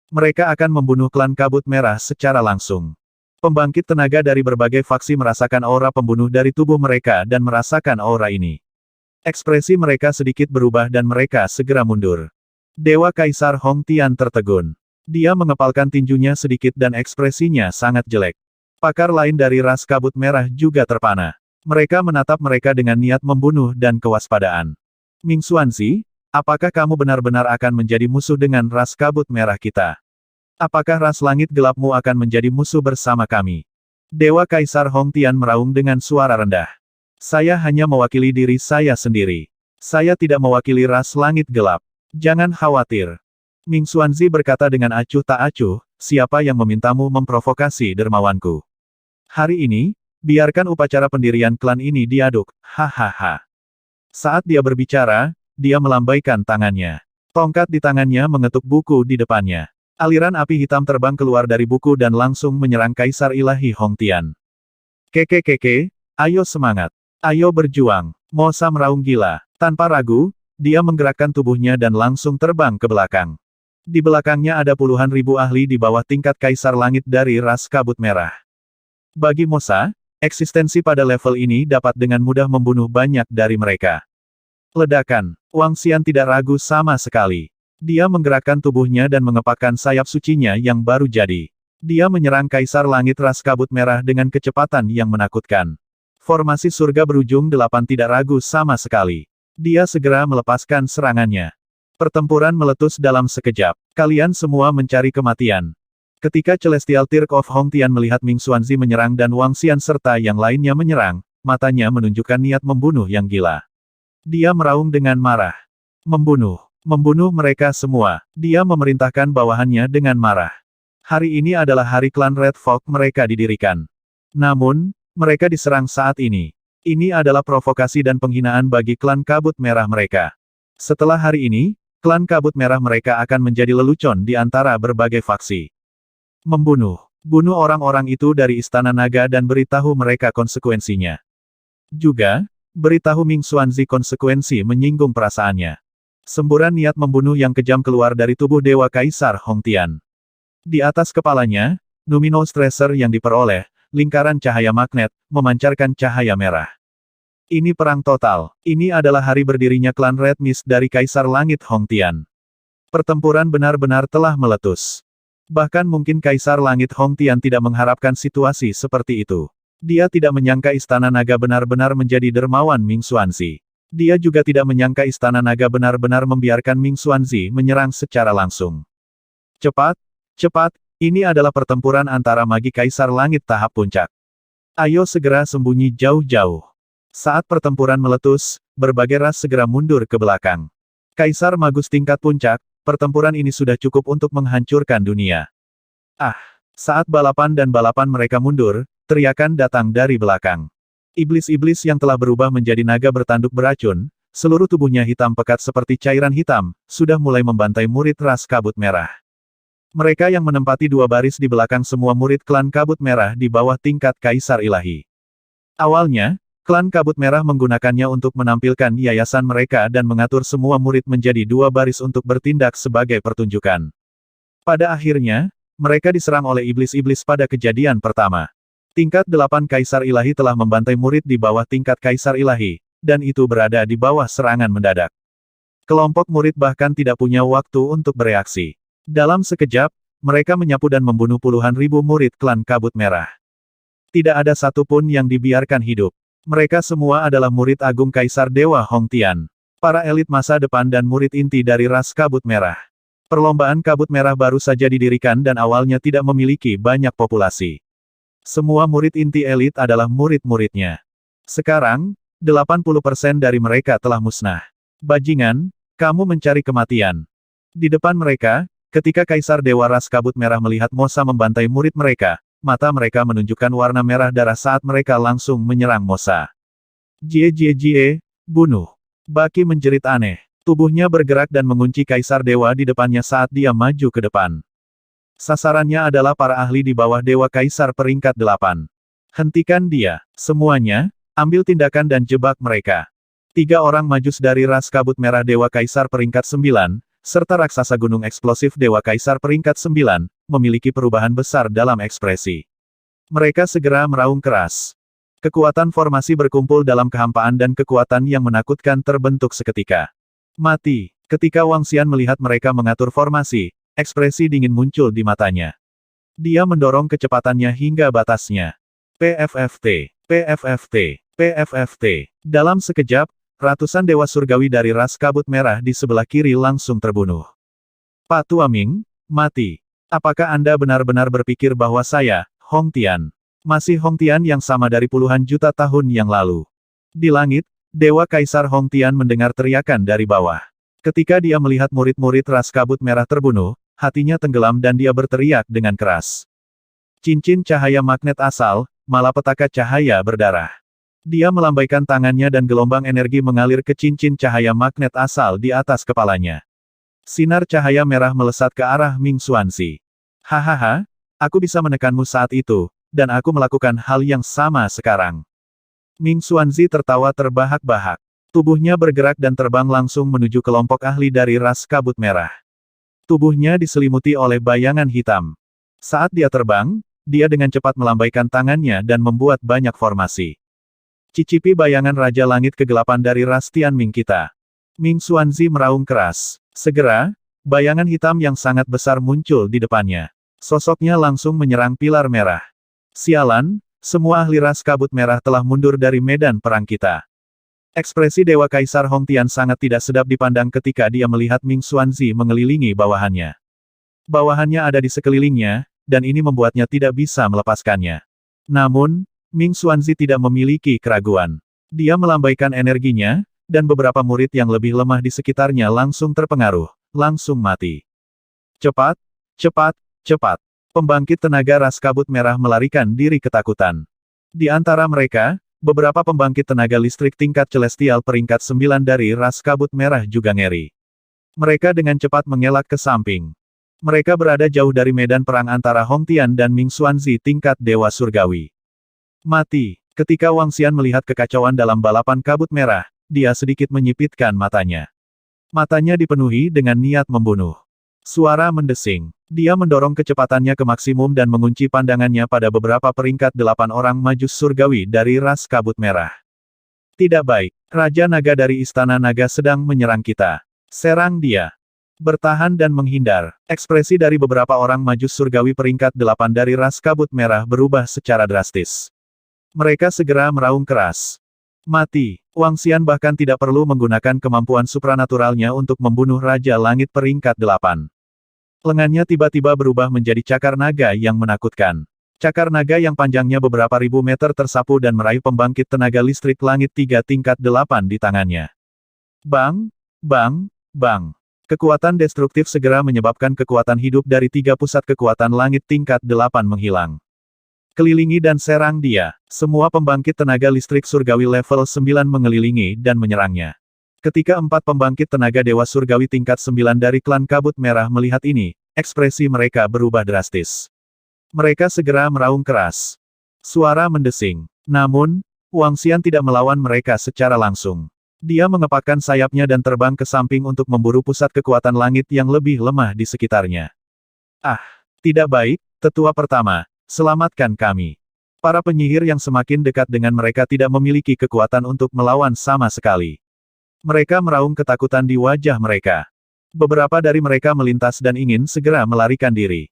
Mereka akan membunuh klan Kabut Merah secara langsung. Pembangkit tenaga dari berbagai faksi merasakan aura pembunuh dari tubuh mereka dan merasakan aura ini. Ekspresi mereka sedikit berubah dan mereka segera mundur. Dewa Kaisar Hongtian tertegun. Dia mengepalkan tinjunya sedikit dan ekspresinya sangat jelek. Pakar lain dari ras Kabut Merah juga terpana. Mereka menatap mereka dengan niat membunuh dan kewaspadaan. Ming Xuanzi, apakah kamu benar-benar akan menjadi musuh dengan ras Kabut Merah kita? Apakah ras langit gelapmu akan menjadi musuh bersama kami? Dewa Kaisar Hongtian meraung dengan suara rendah. Saya hanya mewakili diri saya sendiri. Saya tidak mewakili ras langit gelap. Jangan khawatir. Ming Xuanzi berkata dengan acuh tak acuh, siapa yang memintamu memprovokasi dermawanku? Hari ini, biarkan upacara pendirian klan ini diaduk, hahaha. Saat dia berbicara, dia melambaikan tangannya. Tongkat di tangannya mengetuk buku di depannya. Aliran api hitam terbang keluar dari buku dan langsung menyerang Kaisar Ilahi Hongtian. Keke, ayo semangat. Ayo berjuang. Mosa meraung gila. Tanpa ragu, dia menggerakkan tubuhnya dan langsung terbang ke belakang. Di belakangnya ada puluhan ribu ahli di bawah tingkat Kaisar Langit dari ras Kabut Merah. Bagi Mosa, eksistensi pada level ini dapat dengan mudah membunuh banyak dari mereka. Ledakan. Wang Xian tidak ragu sama sekali. Dia menggerakkan tubuhnya dan mengepakkan sayap sucinya yang baru jadi. Dia menyerang Kaisar Langit ras Kabut Merah dengan kecepatan yang menakutkan. Formasi surga berujung 8 tidak ragu sama sekali. Dia segera melepaskan serangannya. Pertempuran meletus dalam sekejap. Kalian semua mencari kematian. Ketika Celestial Tirk of Hongtian melihat Ming Xuanzi menyerang dan Wang Xian serta yang lainnya menyerang, matanya menunjukkan niat membunuh yang gila. Dia meraung dengan marah. Membunuh. Membunuh mereka semua. Dia memerintahkan bawahannya dengan marah. Hari ini adalah hari klan Red Fog mereka didirikan. Namun, mereka diserang saat ini. Ini adalah provokasi dan penghinaan bagi klan Kabut Merah mereka. Setelah hari ini, klan Kabut Merah mereka akan menjadi lelucon di antara berbagai faksi. Membunuh. Bunuh orang-orang itu dari Istana Naga dan beritahu mereka konsekuensinya. Juga, beritahu Ming Xuanzi konsekuensi menyinggung perasaannya. Semburan niat membunuh yang kejam keluar dari tubuh Dewa Kaisar Hongtian. Di atas kepalanya, luminous tracer yang diperoleh, lingkaran cahaya magnet, memancarkan cahaya merah. Ini perang total. Ini adalah hari berdirinya klan Red Mist dari Kaisar Langit Hongtian. Pertempuran benar-benar telah meletus. Bahkan mungkin Kaisar Langit Hongtian tidak mengharapkan situasi seperti itu. Dia tidak menyangka Istana Naga benar-benar menjadi dermawan Ming Xuanzi. Dia juga tidak menyangka Istana Naga benar-benar membiarkan Ming Xuanzi menyerang secara langsung. Cepat, cepat, ini adalah pertempuran antara magi Kaisar Langit tahap puncak. Ayo segera sembunyi jauh-jauh. Saat pertempuran meletus, berbagai ras segera mundur ke belakang. Kaisar Magus tingkat puncak, pertempuran ini sudah cukup untuk menghancurkan dunia. Saat balapan mereka mundur, teriakan datang dari belakang. Iblis-iblis yang telah berubah menjadi naga bertanduk beracun, seluruh tubuhnya hitam pekat seperti cairan hitam, sudah mulai membantai murid ras kabut merah. Mereka yang menempati dua baris di belakang semua murid klan kabut merah di bawah tingkat Kaisar Ilahi. Awalnya, klan kabut merah menggunakannya untuk menampilkan yayasan mereka dan mengatur semua murid menjadi dua baris untuk bertindak sebagai pertunjukan. Pada akhirnya, mereka diserang oleh iblis-iblis pada kejadian pertama. Tingkat 8 Kaisar Ilahi telah membantai murid di bawah tingkat Kaisar Ilahi, dan itu berada di bawah serangan mendadak. Kelompok murid bahkan tidak punya waktu untuk bereaksi. Dalam sekejap, mereka menyapu dan membunuh puluhan ribu murid klan kabut merah. Tidak ada satupun yang dibiarkan hidup. Mereka semua adalah murid agung Kaisar Dewa Hongtian. Para elit masa depan dan murid inti dari ras kabut merah. Perlombaan kabut merah baru saja didirikan dan awalnya tidak memiliki banyak populasi. Semua murid inti elit adalah murid-muridnya. Sekarang, 80% dari mereka telah musnah. Bajingan, kamu mencari kematian. Di depan mereka, ketika Kaisar Dewa Ras Kabut Merah melihat Mosa membantai murid mereka, mata mereka menunjukkan warna merah darah saat mereka langsung menyerang Mosa. Jie, bunuh. Baki menjerit aneh. Tubuhnya bergerak dan mengunci Kaisar Dewa di depannya saat dia maju ke depan. Sasarannya adalah para ahli di bawah Dewa Kaisar peringkat 8. Hentikan dia. Semuanya, ambil tindakan dan jebak mereka. 3 orang majus dari ras kabut merah Dewa Kaisar peringkat 9, serta raksasa gunung eksplosif Dewa Kaisar peringkat 9, memiliki perubahan besar dalam ekspresi. Mereka segera meraung keras. Kekuatan formasi berkumpul dalam kehampaan dan kekuatan yang menakutkan terbentuk seketika. Mati. Ketika Wang Xian melihat mereka mengatur formasi, ekspresi dingin muncul di matanya. Dia mendorong kecepatannya hingga batasnya. PFFT, PFFT, PFFT. Dalam sekejap, ratusan dewa surgawi dari ras kabut merah di sebelah kiri langsung terbunuh. Pak Tuaming, mati. Apakah Anda benar-benar berpikir bahwa saya, Hongtian, masih Hongtian yang sama dari puluhan juta tahun yang lalu? Di langit, Dewa Kaisar Hongtian mendengar teriakan dari bawah. Ketika dia melihat murid-murid ras kabut merah terbunuh, hatinya tenggelam dan dia berteriak dengan keras. Cincin cahaya magnet asal, malapetaka cahaya berdarah. Dia melambaikan tangannya dan gelombang energi mengalir ke cincin cahaya magnet asal di atas kepalanya. Sinar cahaya merah melesat ke arah Ming Xuanzi. Hahaha, aku bisa menekanmu saat itu, dan aku melakukan hal yang sama sekarang. Ming Xuanzi tertawa terbahak-bahak. Tubuhnya bergerak dan terbang langsung menuju kelompok ahli dari ras kabut merah. Tubuhnya diselimuti oleh bayangan hitam. Saat dia terbang, dia dengan cepat melambaikan tangannya dan membuat banyak formasi. Cicipi bayangan Raja Langit Kegelapan dari ras Tianming kita. Ming Xuanzi meraung keras. Segera, bayangan hitam yang sangat besar muncul di depannya. Sosoknya langsung menyerang pilar merah. Sialan, semua ahli ras kabut merah telah mundur dari medan perang kita. Ekspresi Dewa Kaisar Hongtian sangat tidak sedap dipandang ketika dia melihat Ming Xuanzi mengelilingi bawahannya. Bawahannya ada di sekelilingnya, dan ini membuatnya tidak bisa melepaskannya. Namun, Ming Xuanzi tidak memiliki keraguan. Dia melambaikan energinya, dan beberapa murid yang lebih lemah di sekitarnya langsung terpengaruh, langsung mati. Cepat, cepat, cepat. Pembangkit tenaga ras kabut merah melarikan diri ketakutan. Di antara mereka, beberapa pembangkit tenaga listrik tingkat celestial peringkat 9 dari ras kabut merah juga ngeri. Mereka dengan cepat mengelak ke samping. Mereka berada jauh dari medan perang antara Hongtian dan Ming Xuanzi tingkat Dewa Surgawi. Mati. Ketika Wang Xian melihat kekacauan dalam balapan kabut merah, dia sedikit menyipitkan matanya. Matanya dipenuhi dengan niat membunuh. Suara mendesing. Dia mendorong kecepatannya ke maksimum dan mengunci pandangannya pada beberapa peringkat 8 orang majus surgawi dari ras kabut merah. Tidak baik. Raja Naga dari Istana Naga sedang menyerang kita. Serang dia. Bertahan dan menghindar. Ekspresi dari beberapa orang majus surgawi peringkat 8 dari ras kabut merah berubah secara drastis. Mereka segera meraung keras. Mati. Wang Xian bahkan tidak perlu menggunakan kemampuan supranaturalnya untuk membunuh Raja Langit peringkat 8. Lengannya tiba-tiba berubah menjadi cakar naga yang menakutkan. Cakar naga yang panjangnya beberapa ribu meter tersapu dan meraih pembangkit tenaga listrik langit 3 tingkat 8 di tangannya. Bang! Bang! Bang! Kekuatan destruktif segera menyebabkan kekuatan hidup dari 3 pusat kekuatan langit tingkat 8 menghilang. Kelilingi dan serang dia. Semua pembangkit tenaga listrik surgawi level 9 mengelilingi dan menyerangnya. Ketika 4 pembangkit tenaga dewa surgawi tingkat 9 dari klan kabut merah melihat ini, ekspresi mereka berubah drastis. Mereka segera meraung keras. Suara mendesing. Namun, Wang Xian tidak melawan mereka secara langsung. Dia mengepakkan sayapnya dan terbang ke samping untuk memburu pusat kekuatan langit yang lebih lemah di sekitarnya. Ah, tidak baik, tetua pertama. Selamatkan kami. Para penyihir yang semakin dekat dengan mereka tidak memiliki kekuatan untuk melawan sama sekali. Mereka meraung ketakutan di wajah mereka. Beberapa dari mereka melintas dan ingin segera melarikan diri.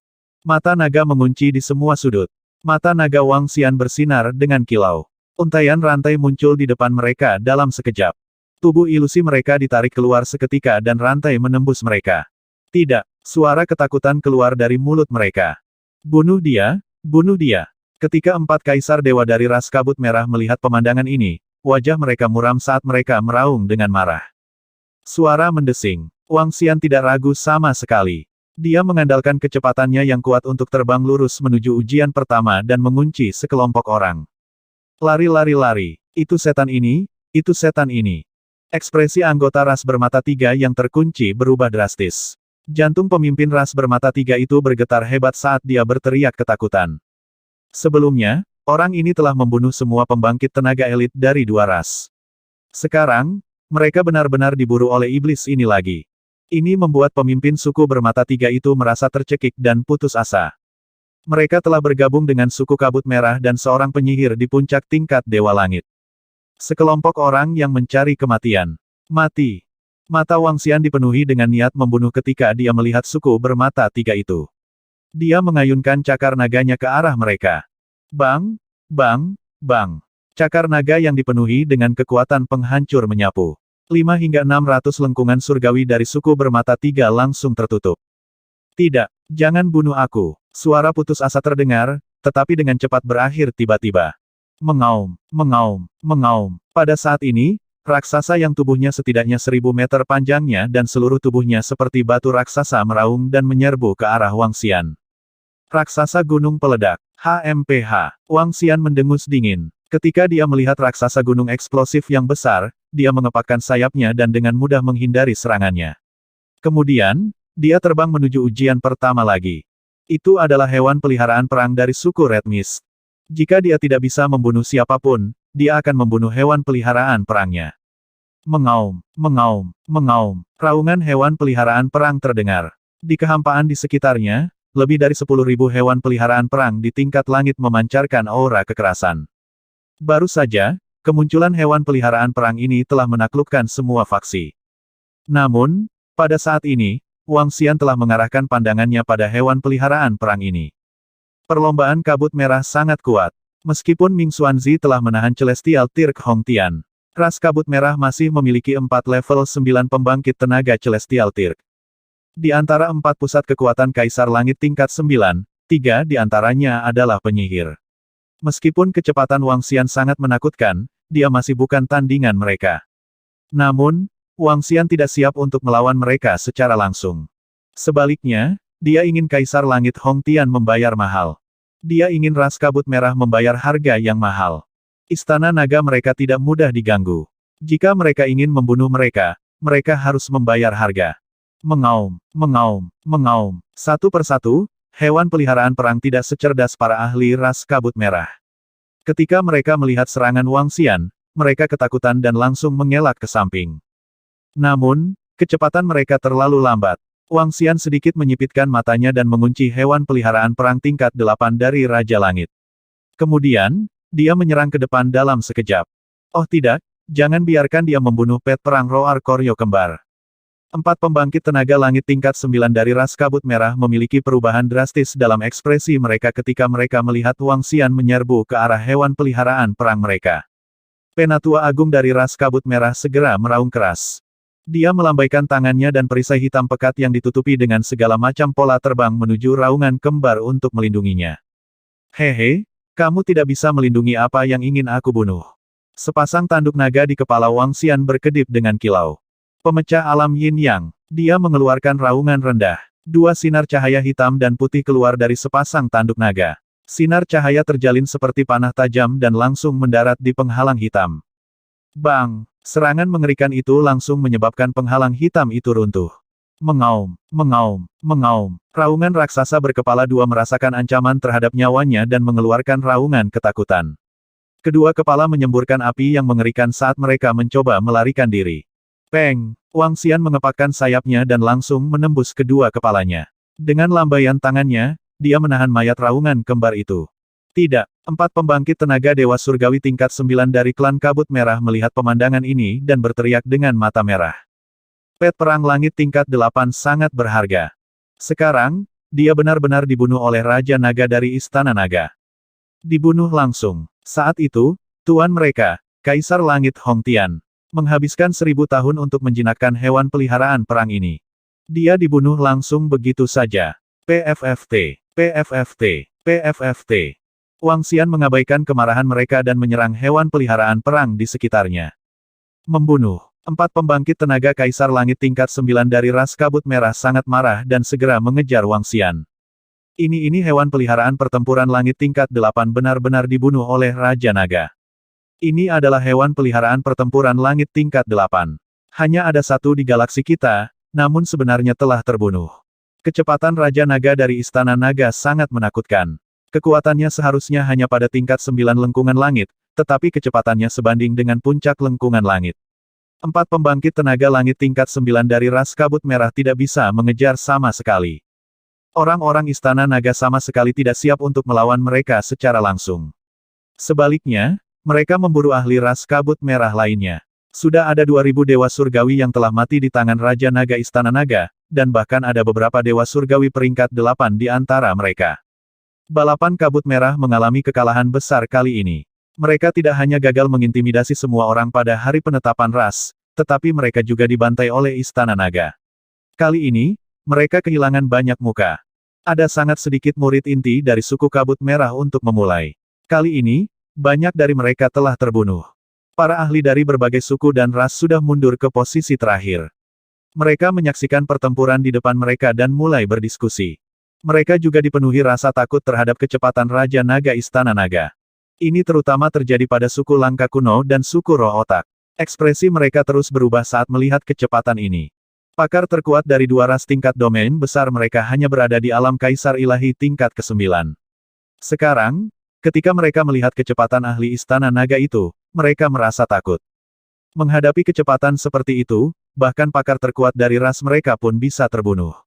Mata naga mengunci di semua sudut. Mata naga Wang Xian bersinar dengan kilau. Untaian rantai muncul di depan mereka dalam sekejap. Tubuh ilusi mereka ditarik keluar seketika dan rantai menembus mereka. Tidak, suara ketakutan keluar dari mulut mereka. Bunuh dia, bunuh dia. Ketika 4 kaisar dewa dari ras kabut merah melihat pemandangan ini, wajah mereka muram saat mereka meraung dengan marah. Suara mendesing. Wang Xian tidak ragu sama sekali. Dia mengandalkan kecepatannya yang kuat untuk terbang lurus menuju ujian pertama dan mengunci sekelompok orang. Lari-lari-lari. Itu setan ini, itu setan ini. Ekspresi anggota ras bermata 3 yang terkunci berubah drastis. Jantung pemimpin ras bermata 3 itu bergetar hebat saat dia berteriak ketakutan. Sebelumnya, orang ini telah membunuh semua pembangkit tenaga elit dari 2 ras. Sekarang, mereka benar-benar diburu oleh iblis ini lagi. Ini membuat pemimpin suku bermata 3 itu merasa tercekik dan putus asa. Mereka telah bergabung dengan suku kabut merah dan seorang penyihir di puncak tingkat Dewa Langit. Sekelompok orang yang mencari kematian. Mati. Mata Wang Xian dipenuhi dengan niat membunuh ketika dia melihat suku bermata 3 itu. Dia mengayunkan cakar naganya ke arah mereka. Bang, bang, bang. Cakar naga yang dipenuhi dengan kekuatan penghancur menyapu. 5 hingga 600 lengkungan surgawi dari suku bermata 3 langsung tertutup. Tidak, jangan bunuh aku. Suara putus asa terdengar, tetapi dengan cepat berakhir tiba-tiba. Mengaum, mengaum, mengaum. Pada saat ini, raksasa yang tubuhnya setidaknya 1000 meter panjangnya dan seluruh tubuhnya seperti batu raksasa meraung dan menyerbu ke arah Wang Xian. Raksasa gunung peledak. HMPH. Wang Xian mendengus dingin. Ketika dia melihat raksasa gunung eksplosif yang besar, dia mengepakkan sayapnya dan dengan mudah menghindari serangannya. Kemudian, dia terbang menuju ujian pertama lagi. Itu adalah hewan peliharaan perang dari suku Red Mist. Jika dia tidak bisa membunuh siapapun, dia akan membunuh hewan peliharaan perangnya. Mengaum, mengaum, mengaum. Raungan hewan peliharaan perang terdengar. Di kehampaan di sekitarnya, lebih dari 10.000 hewan peliharaan perang di tingkat langit memancarkan aura kekerasan. Baru saja, kemunculan hewan peliharaan perang ini telah menaklukkan semua faksi. Namun, pada saat ini, Wang Xian telah mengarahkan pandangannya pada hewan peliharaan perang ini. Perlombaan kabut merah sangat kuat. Meskipun Ming Xuanzi telah menahan Celestial Tirk Hong Tian, ras kabut merah masih memiliki 4 level 9 pembangkit tenaga Celestial Tirk. Di antara 4 pusat kekuatan Kaisar Langit tingkat 9, 3 di antaranya adalah penyihir. Meskipun kecepatan Wang Xian sangat menakutkan, dia masih bukan tandingan mereka. Namun, Wang Xian tidak siap untuk melawan mereka secara langsung. Sebaliknya, dia ingin Kaisar Langit Hong Tian membayar mahal. Dia ingin ras kabut merah membayar harga yang mahal. Istana naga mereka tidak mudah diganggu. Jika mereka ingin membunuh mereka, mereka harus membayar harga. Mengaum, mengaum, mengaum. Satu persatu, hewan peliharaan perang tidak secerdas para ahli ras kabut merah. Ketika mereka melihat serangan Wang Xian, mereka ketakutan dan langsung mengelak ke samping. Namun, kecepatan mereka terlalu lambat. Wang Xian sedikit menyipitkan matanya dan mengunci hewan peliharaan perang tingkat 8 dari Raja Langit. Kemudian, dia menyerang ke depan dalam sekejap. Oh tidak, jangan biarkan dia membunuh pet perang Roar Koryo kembar. 4 pembangkit tenaga langit tingkat 9 dari ras kabut merah memiliki perubahan drastis dalam ekspresi mereka ketika mereka melihat Wang Xian menyerbu ke arah hewan peliharaan perang mereka. Penatua agung dari ras kabut merah segera meraung keras. Dia melambaikan tangannya dan perisai hitam pekat yang ditutupi dengan segala macam pola terbang menuju raungan kembar untuk melindunginya. Hehe, kamu tidak bisa melindungi apa yang ingin aku bunuh. Sepasang tanduk naga di kepala Wang Xian berkedip dengan kilau. Pemecah alam Yin Yang. Dia mengeluarkan raungan rendah. 2 sinar cahaya hitam dan putih keluar dari sepasang tanduk naga. Sinar cahaya terjalin seperti panah tajam dan langsung mendarat di penghalang hitam. Bang! Serangan mengerikan itu langsung menyebabkan penghalang hitam itu runtuh. Mengaum, mengaum, mengaum. Raungan raksasa berkepala 2 merasakan ancaman terhadap nyawanya dan mengeluarkan raungan ketakutan. Kedua kepala menyemburkan api yang mengerikan saat mereka mencoba melarikan diri. Peng! Wang Xian mengepakkan sayapnya dan langsung menembus kedua kepalanya. Dengan lambaian tangannya, dia menahan mayat raungan kembar itu. Tidak, 4 pembangkit tenaga dewa surgawi tingkat 9 dari klan kabut merah melihat pemandangan ini dan berteriak dengan mata merah. Pet perang langit tingkat 8 sangat berharga. Sekarang, dia benar-benar dibunuh oleh Raja Naga dari Istana Naga. Dibunuh langsung. Saat itu, tuan mereka, Kaisar Langit Hong Tian, menghabiskan 1000 tahun untuk menjinakkan hewan peliharaan perang ini. Dia dibunuh langsung begitu saja. PFFT, PFFT, PFFT. Wang Xian mengabaikan kemarahan mereka dan menyerang hewan peliharaan perang di sekitarnya. Membunuh. 4 pembangkit tenaga Kaisar Langit tingkat 9 dari ras kabut merah sangat marah dan segera mengejar Wang Xian. Ini hewan peliharaan pertempuran langit tingkat 8 benar-benar dibunuh oleh Raja Naga. Ini adalah hewan peliharaan pertempuran langit tingkat 8. Hanya ada satu di galaksi kita, namun sebenarnya telah terbunuh. Kecepatan Raja Naga dari Istana Naga sangat menakutkan. Kekuatannya seharusnya hanya pada tingkat 9 lengkungan langit, tetapi kecepatannya sebanding dengan puncak lengkungan langit. 4 pembangkit tenaga langit tingkat 9 dari ras kabut merah tidak bisa mengejar sama sekali. Orang-orang Istana Naga sama sekali tidak siap untuk melawan mereka secara langsung. Sebaliknya, mereka memburu ahli ras kabut merah lainnya. Sudah ada 2000 dewa surgawi yang telah mati di tangan Raja Naga Istana Naga, dan bahkan ada beberapa dewa surgawi peringkat 8 di antara mereka. Balapan kabut merah mengalami kekalahan besar kali ini. Mereka tidak hanya gagal mengintimidasi semua orang pada hari penetapan ras, tetapi mereka juga dibantai oleh Istana Naga. Kali ini, mereka kehilangan banyak muka. Ada sangat sedikit murid inti dari suku kabut merah untuk memulai. Kali ini, banyak dari mereka telah terbunuh. Para ahli dari berbagai suku dan ras sudah mundur ke posisi terakhir. Mereka menyaksikan pertempuran di depan mereka dan mulai berdiskusi. Mereka juga dipenuhi rasa takut terhadap kecepatan Raja Naga Istana Naga. Ini terutama terjadi pada suku Langka Kuno dan suku Roh Otak. Ekspresi mereka terus berubah saat melihat kecepatan ini. Pakar terkuat dari 2 ras tingkat domain besar mereka hanya berada di alam Kaisar Ilahi tingkat ke-9. Sekarang, ketika mereka melihat kecepatan ahli Istana Naga itu, mereka merasa takut. Menghadapi kecepatan seperti itu, bahkan pakar terkuat dari ras mereka pun bisa terbunuh.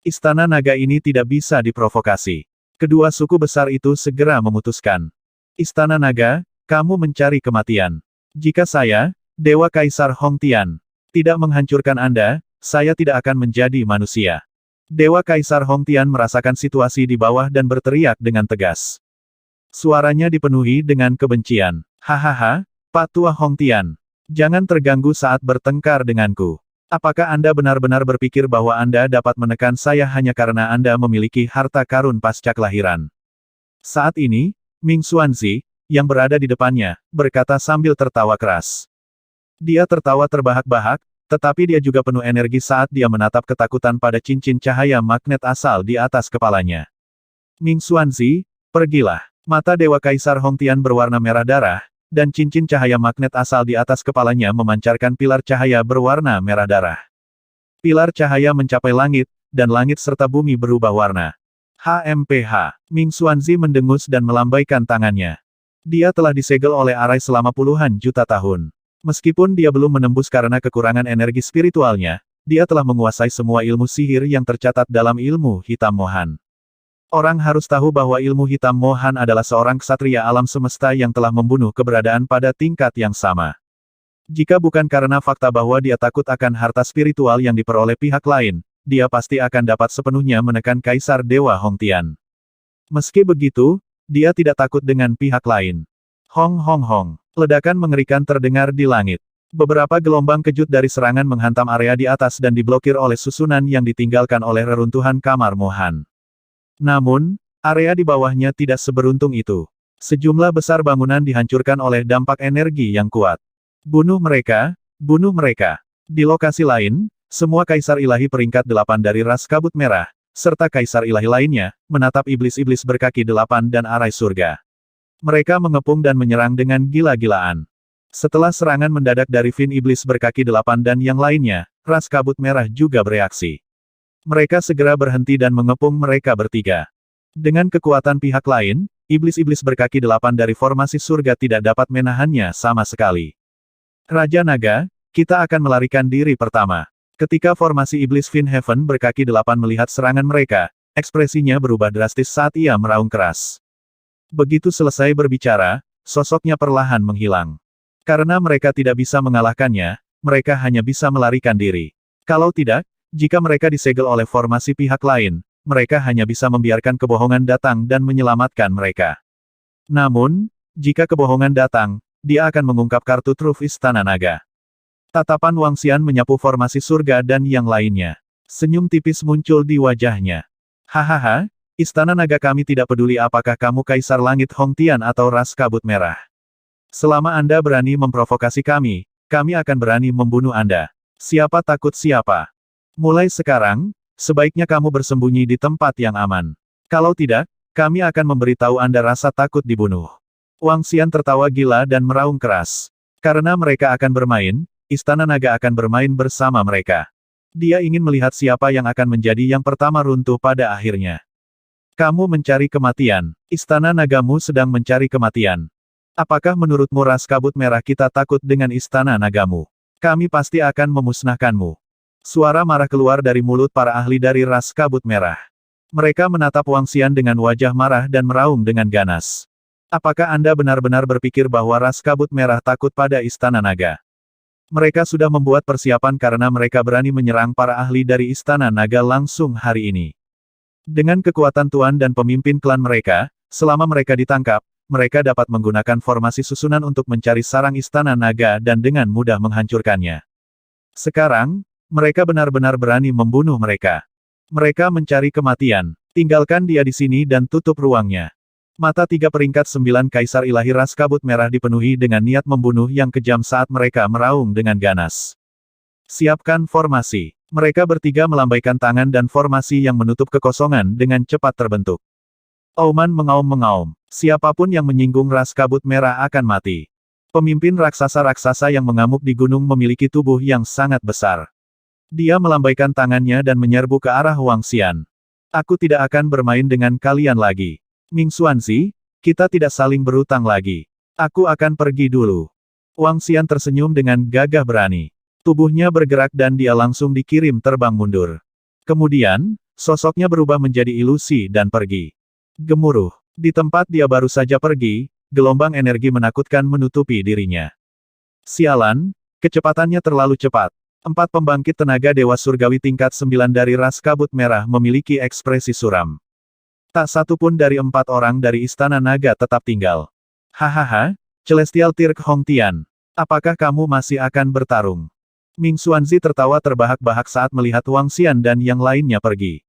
Istana Naga ini tidak bisa diprovokasi. Kedua suku besar itu segera memutuskan. Istana Naga, kamu mencari kematian. Jika saya, Dewa Kaisar Hong Tian, tidak menghancurkan Anda, saya tidak akan menjadi manusia. Dewa Kaisar Hong Tian merasakan situasi di bawah dan berteriak dengan tegas. Suaranya dipenuhi dengan kebencian. Hahaha, Pak Tua Hong Tian. Jangan terganggu saat bertengkar denganku. Apakah Anda benar-benar berpikir bahwa Anda dapat menekan saya hanya karena Anda memiliki harta karun pasca kelahiran? Saat ini, Ming Xuanzi, yang berada di depannya, berkata sambil tertawa keras. Dia tertawa terbahak-bahak, tetapi dia juga penuh energi saat dia menatap ketakutan pada cincin cahaya magnet asal di atas kepalanya. Ming Xuanzi, pergilah. Mata Dewa Kaisar Hong Tian berwarna merah darah, dan cincin cahaya magnet asal di atas kepalanya memancarkan pilar cahaya berwarna merah darah. Pilar cahaya mencapai langit, dan langit serta bumi berubah warna. HMPH. Ming Xuanzi mendengus dan melambaikan tangannya. Dia telah disegel oleh arai selama puluhan juta tahun. Meskipun dia belum menembus karena kekurangan energi spiritualnya, dia telah menguasai semua ilmu sihir yang tercatat dalam ilmu hitam Mohan. Orang harus tahu bahwa ilmu hitam Mohan adalah seorang ksatria alam semesta yang telah membunuh keberadaan pada tingkat yang sama. Jika bukan karena fakta bahwa dia takut akan harta spiritual yang diperoleh pihak lain, dia pasti akan dapat sepenuhnya menekan Kaisar Dewa Hongtian. Meski begitu, dia tidak takut dengan pihak lain. Hong hong hong. Ledakan mengerikan terdengar di langit. Beberapa gelombang kejut dari serangan menghantam area di atas dan diblokir oleh susunan yang ditinggalkan oleh reruntuhan kamar Mohan. Namun, area di bawahnya tidak seberuntung itu. Sejumlah besar bangunan dihancurkan oleh dampak energi yang kuat. Bunuh mereka, bunuh mereka. Di lokasi lain, semua kaisar ilahi peringkat 8 dari ras kabut merah, serta kaisar ilahi lainnya, menatap iblis-iblis berkaki 8 dan arai surga. Mereka mengepung dan menyerang dengan gila-gilaan. Setelah serangan mendadak dari Fin Iblis berkaki 8 dan yang lainnya, ras kabut merah juga bereaksi. Mereka segera berhenti dan mengepung mereka bertiga. Dengan kekuatan pihak lain, iblis-iblis berkaki 8 dari formasi surga tidak dapat menahannya sama sekali. Raja Naga, kita akan melarikan diri pertama. Ketika formasi iblis Fin Heaven berkaki 8 melihat serangan mereka, ekspresinya berubah drastis saat ia meraung keras. Begitu selesai berbicara, sosoknya perlahan menghilang. Karena mereka tidak bisa mengalahkannya, mereka hanya bisa melarikan diri. Kalau tidak, jika mereka disegel oleh formasi pihak lain, mereka hanya bisa membiarkan kebohongan datang dan menyelamatkan mereka. Namun, jika kebohongan datang, dia akan mengungkap kartu truf Istana Naga. Tatapan Wang Xian menyapu formasi surga dan yang lainnya. Senyum tipis muncul di wajahnya. Hahaha, Istana Naga kami tidak peduli apakah kamu Kaisar Langit Hongtian atau ras kabut merah. Selama Anda berani memprovokasi kami akan berani membunuh Anda. Siapa takut siapa? Mulai sekarang, sebaiknya kamu bersembunyi di tempat yang aman. Kalau tidak, kami akan memberitahu Anda rasa takut dibunuh. Wang Xian tertawa gila dan meraung keras. Karena mereka akan bermain, Istana Naga akan bermain bersama mereka. Dia ingin melihat siapa yang akan menjadi yang pertama runtuh pada akhirnya. Kamu mencari kematian. Istana Nagamu sedang mencari kematian. Apakah menurutmu ras kabut merah kita takut dengan Istana Nagamu? Kami pasti akan memusnahkanmu. Suara marah keluar dari mulut para ahli dari ras kabut merah. Mereka menatap Wang Xian dengan wajah marah dan meraung dengan ganas. Apakah Anda benar-benar berpikir bahwa ras kabut merah takut pada Istana Naga? Mereka sudah membuat persiapan karena mereka berani menyerang para ahli dari Istana Naga langsung hari ini. Dengan kekuatan tuan dan pemimpin klan mereka, selama mereka ditangkap, mereka dapat menggunakan formasi susunan untuk mencari sarang Istana Naga dan dengan mudah menghancurkannya. Sekarang, mereka benar-benar berani membunuh mereka. Mereka mencari kematian. Tinggalkan dia di sini dan tutup ruangnya. Mata 3 peringkat 9 Kaisar Ilahi ras kabut merah dipenuhi dengan niat membunuh yang kejam saat mereka meraung dengan ganas. Siapkan formasi. Mereka bertiga melambaikan tangan dan formasi yang menutup kekosongan dengan cepat terbentuk. Auman mengaum-mengaum. Siapapun yang menyinggung ras kabut merah akan mati. Pemimpin raksasa-raksasa yang mengamuk di gunung memiliki tubuh yang sangat besar. Dia melambaikan tangannya dan menyerbu ke arah Wang Xian. Aku tidak akan bermain dengan kalian lagi. Ming Xuanzi, kita tidak saling berutang lagi. Aku akan pergi dulu. Wang Xian tersenyum dengan gagah berani. Tubuhnya bergerak dan dia langsung dikirim terbang mundur. Kemudian, sosoknya berubah menjadi ilusi dan pergi. Gemuruh. Di tempat dia baru saja pergi, gelombang energi menakutkan menutupi dirinya. Sialan, kecepatannya terlalu cepat. 4 pembangkit tenaga Dewa Surgawi tingkat 9 dari ras kabut merah memiliki ekspresi suram. Tak satu pun dari 4 orang dari Istana Naga tetap tinggal. Hahaha, Celestial Tirk Hongtian. Apakah kamu masih akan bertarung? Ming Xuanzi tertawa terbahak-bahak saat melihat Wang Xian dan yang lainnya pergi.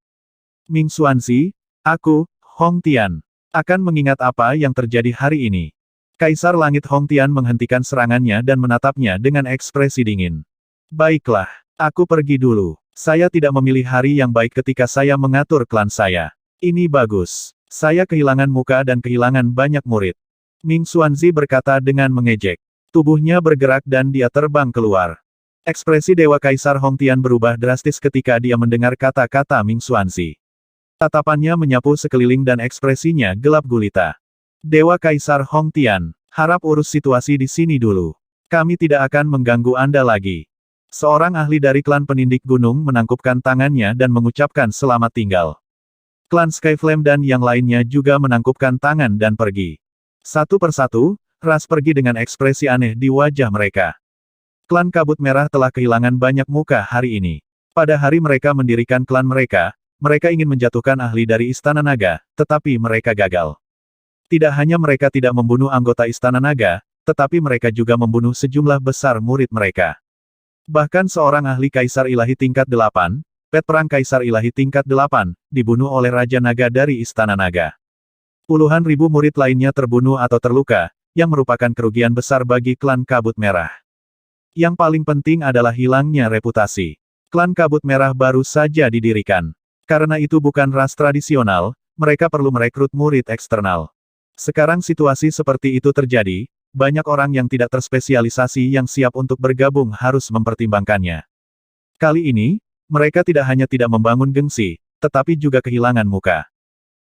Ming Xuanzi, aku, Hongtian, akan mengingat apa yang terjadi hari ini. Kaisar Langit Hongtian menghentikan serangannya dan menatapnya dengan ekspresi dingin. Baiklah, aku pergi dulu. Saya tidak memilih hari yang baik ketika saya mengatur klan saya. Ini bagus. Saya kehilangan muka dan kehilangan banyak murid. Ming Xuanzi berkata dengan mengejek. Tubuhnya bergerak dan dia terbang keluar. Ekspresi Dewa Kaisar Hongtian berubah drastis ketika dia mendengar kata-kata Ming Xuanzi. Tatapannya menyapu sekeliling dan ekspresinya gelap gulita. Dewa Kaisar Hongtian, harap urus situasi di sini dulu. Kami tidak akan mengganggu Anda lagi. Seorang ahli dari klan Penindik Gunung menangkupkan tangannya dan mengucapkan selamat tinggal. Klan Skyflame dan yang lainnya juga menangkupkan tangan dan pergi. Satu persatu, Ras pergi dengan ekspresi aneh di wajah mereka. Klan Kabut Merah telah kehilangan banyak muka hari ini. Pada hari mereka mendirikan klan mereka ingin menjatuhkan ahli dari Istana Naga, tetapi mereka gagal. Tidak hanya mereka tidak membunuh anggota Istana Naga, tetapi mereka juga membunuh sejumlah besar murid mereka. Bahkan seorang ahli Kaisar Ilahi tingkat 8, pet perang Kaisar Ilahi tingkat 8, dibunuh oleh Raja Naga dari Istana Naga. Puluhan ribu murid lainnya terbunuh atau terluka, yang merupakan kerugian besar bagi klan Kabut Merah. Yang paling penting adalah hilangnya reputasi. Klan Kabut Merah baru saja didirikan. Karena itu bukan ras tradisional, mereka perlu merekrut murid eksternal. Sekarang situasi seperti itu terjadi, banyak orang yang tidak terspesialisasi yang siap untuk bergabung harus mempertimbangkannya. Kali ini, mereka tidak hanya tidak membangun gengsi, tetapi juga kehilangan muka.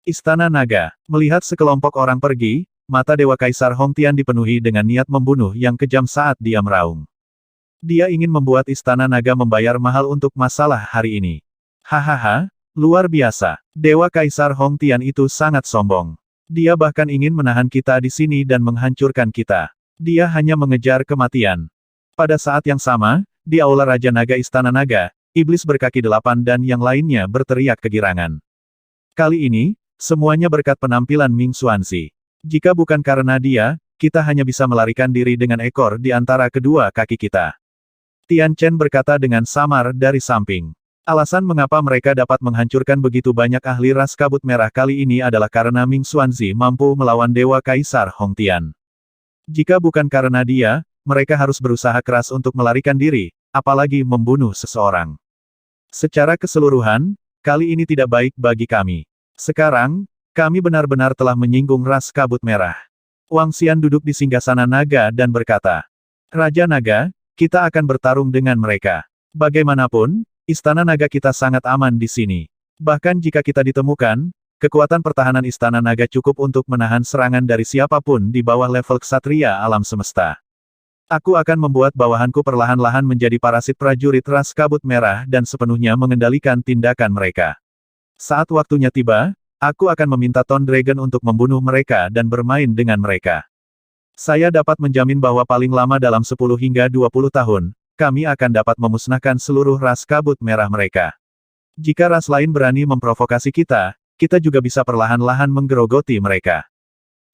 Istana Naga, melihat sekelompok orang pergi, mata Dewa Kaisar Hongtian dipenuhi dengan niat membunuh yang kejam saat dia meraung. Dia ingin membuat Istana Naga membayar mahal untuk masalah hari ini. Hahaha, luar biasa. Dewa Kaisar Hongtian itu sangat sombong. Dia bahkan ingin menahan kita di sini dan menghancurkan kita. Dia hanya mengejar kematian. Pada saat yang sama, di Aula Raja Naga Istana Naga, Iblis berkaki 8 dan yang lainnya berteriak kegirangan. Kali ini, semuanya berkat penampilan Ming Xuanzi. Jika bukan karena dia, kita hanya bisa melarikan diri dengan ekor di antara kedua kaki kita. Tian Chen berkata dengan samar dari samping. Alasan mengapa mereka dapat menghancurkan begitu banyak ahli ras Kabut Merah kali ini adalah karena Ming Xuanzi mampu melawan Dewa Kaisar Hongtian. Jika bukan karena dia, mereka harus berusaha keras untuk melarikan diri, apalagi membunuh seseorang. Secara keseluruhan, kali ini tidak baik bagi kami. Sekarang, kami benar-benar telah menyinggung ras Kabut Merah. Wang Xian duduk di singgasana naga dan berkata, Raja Naga, kita akan bertarung dengan mereka. Bagaimanapun, Istana Naga kita sangat aman di sini. Bahkan jika kita ditemukan, kekuatan pertahanan Istana Naga cukup untuk menahan serangan dari siapapun di bawah level Ksatria alam semesta. Aku akan membuat bawahanku perlahan-lahan menjadi parasit prajurit ras Kabut Merah dan sepenuhnya mengendalikan tindakan mereka. Saat waktunya tiba, aku akan meminta Ton Dragon untuk membunuh mereka dan bermain dengan mereka. Saya dapat menjamin bahwa paling lama dalam 10 hingga 20 tahun, kami akan dapat memusnahkan seluruh ras Kabut Merah mereka. Jika ras lain berani memprovokasi kita, kita juga bisa perlahan-lahan menggerogoti mereka.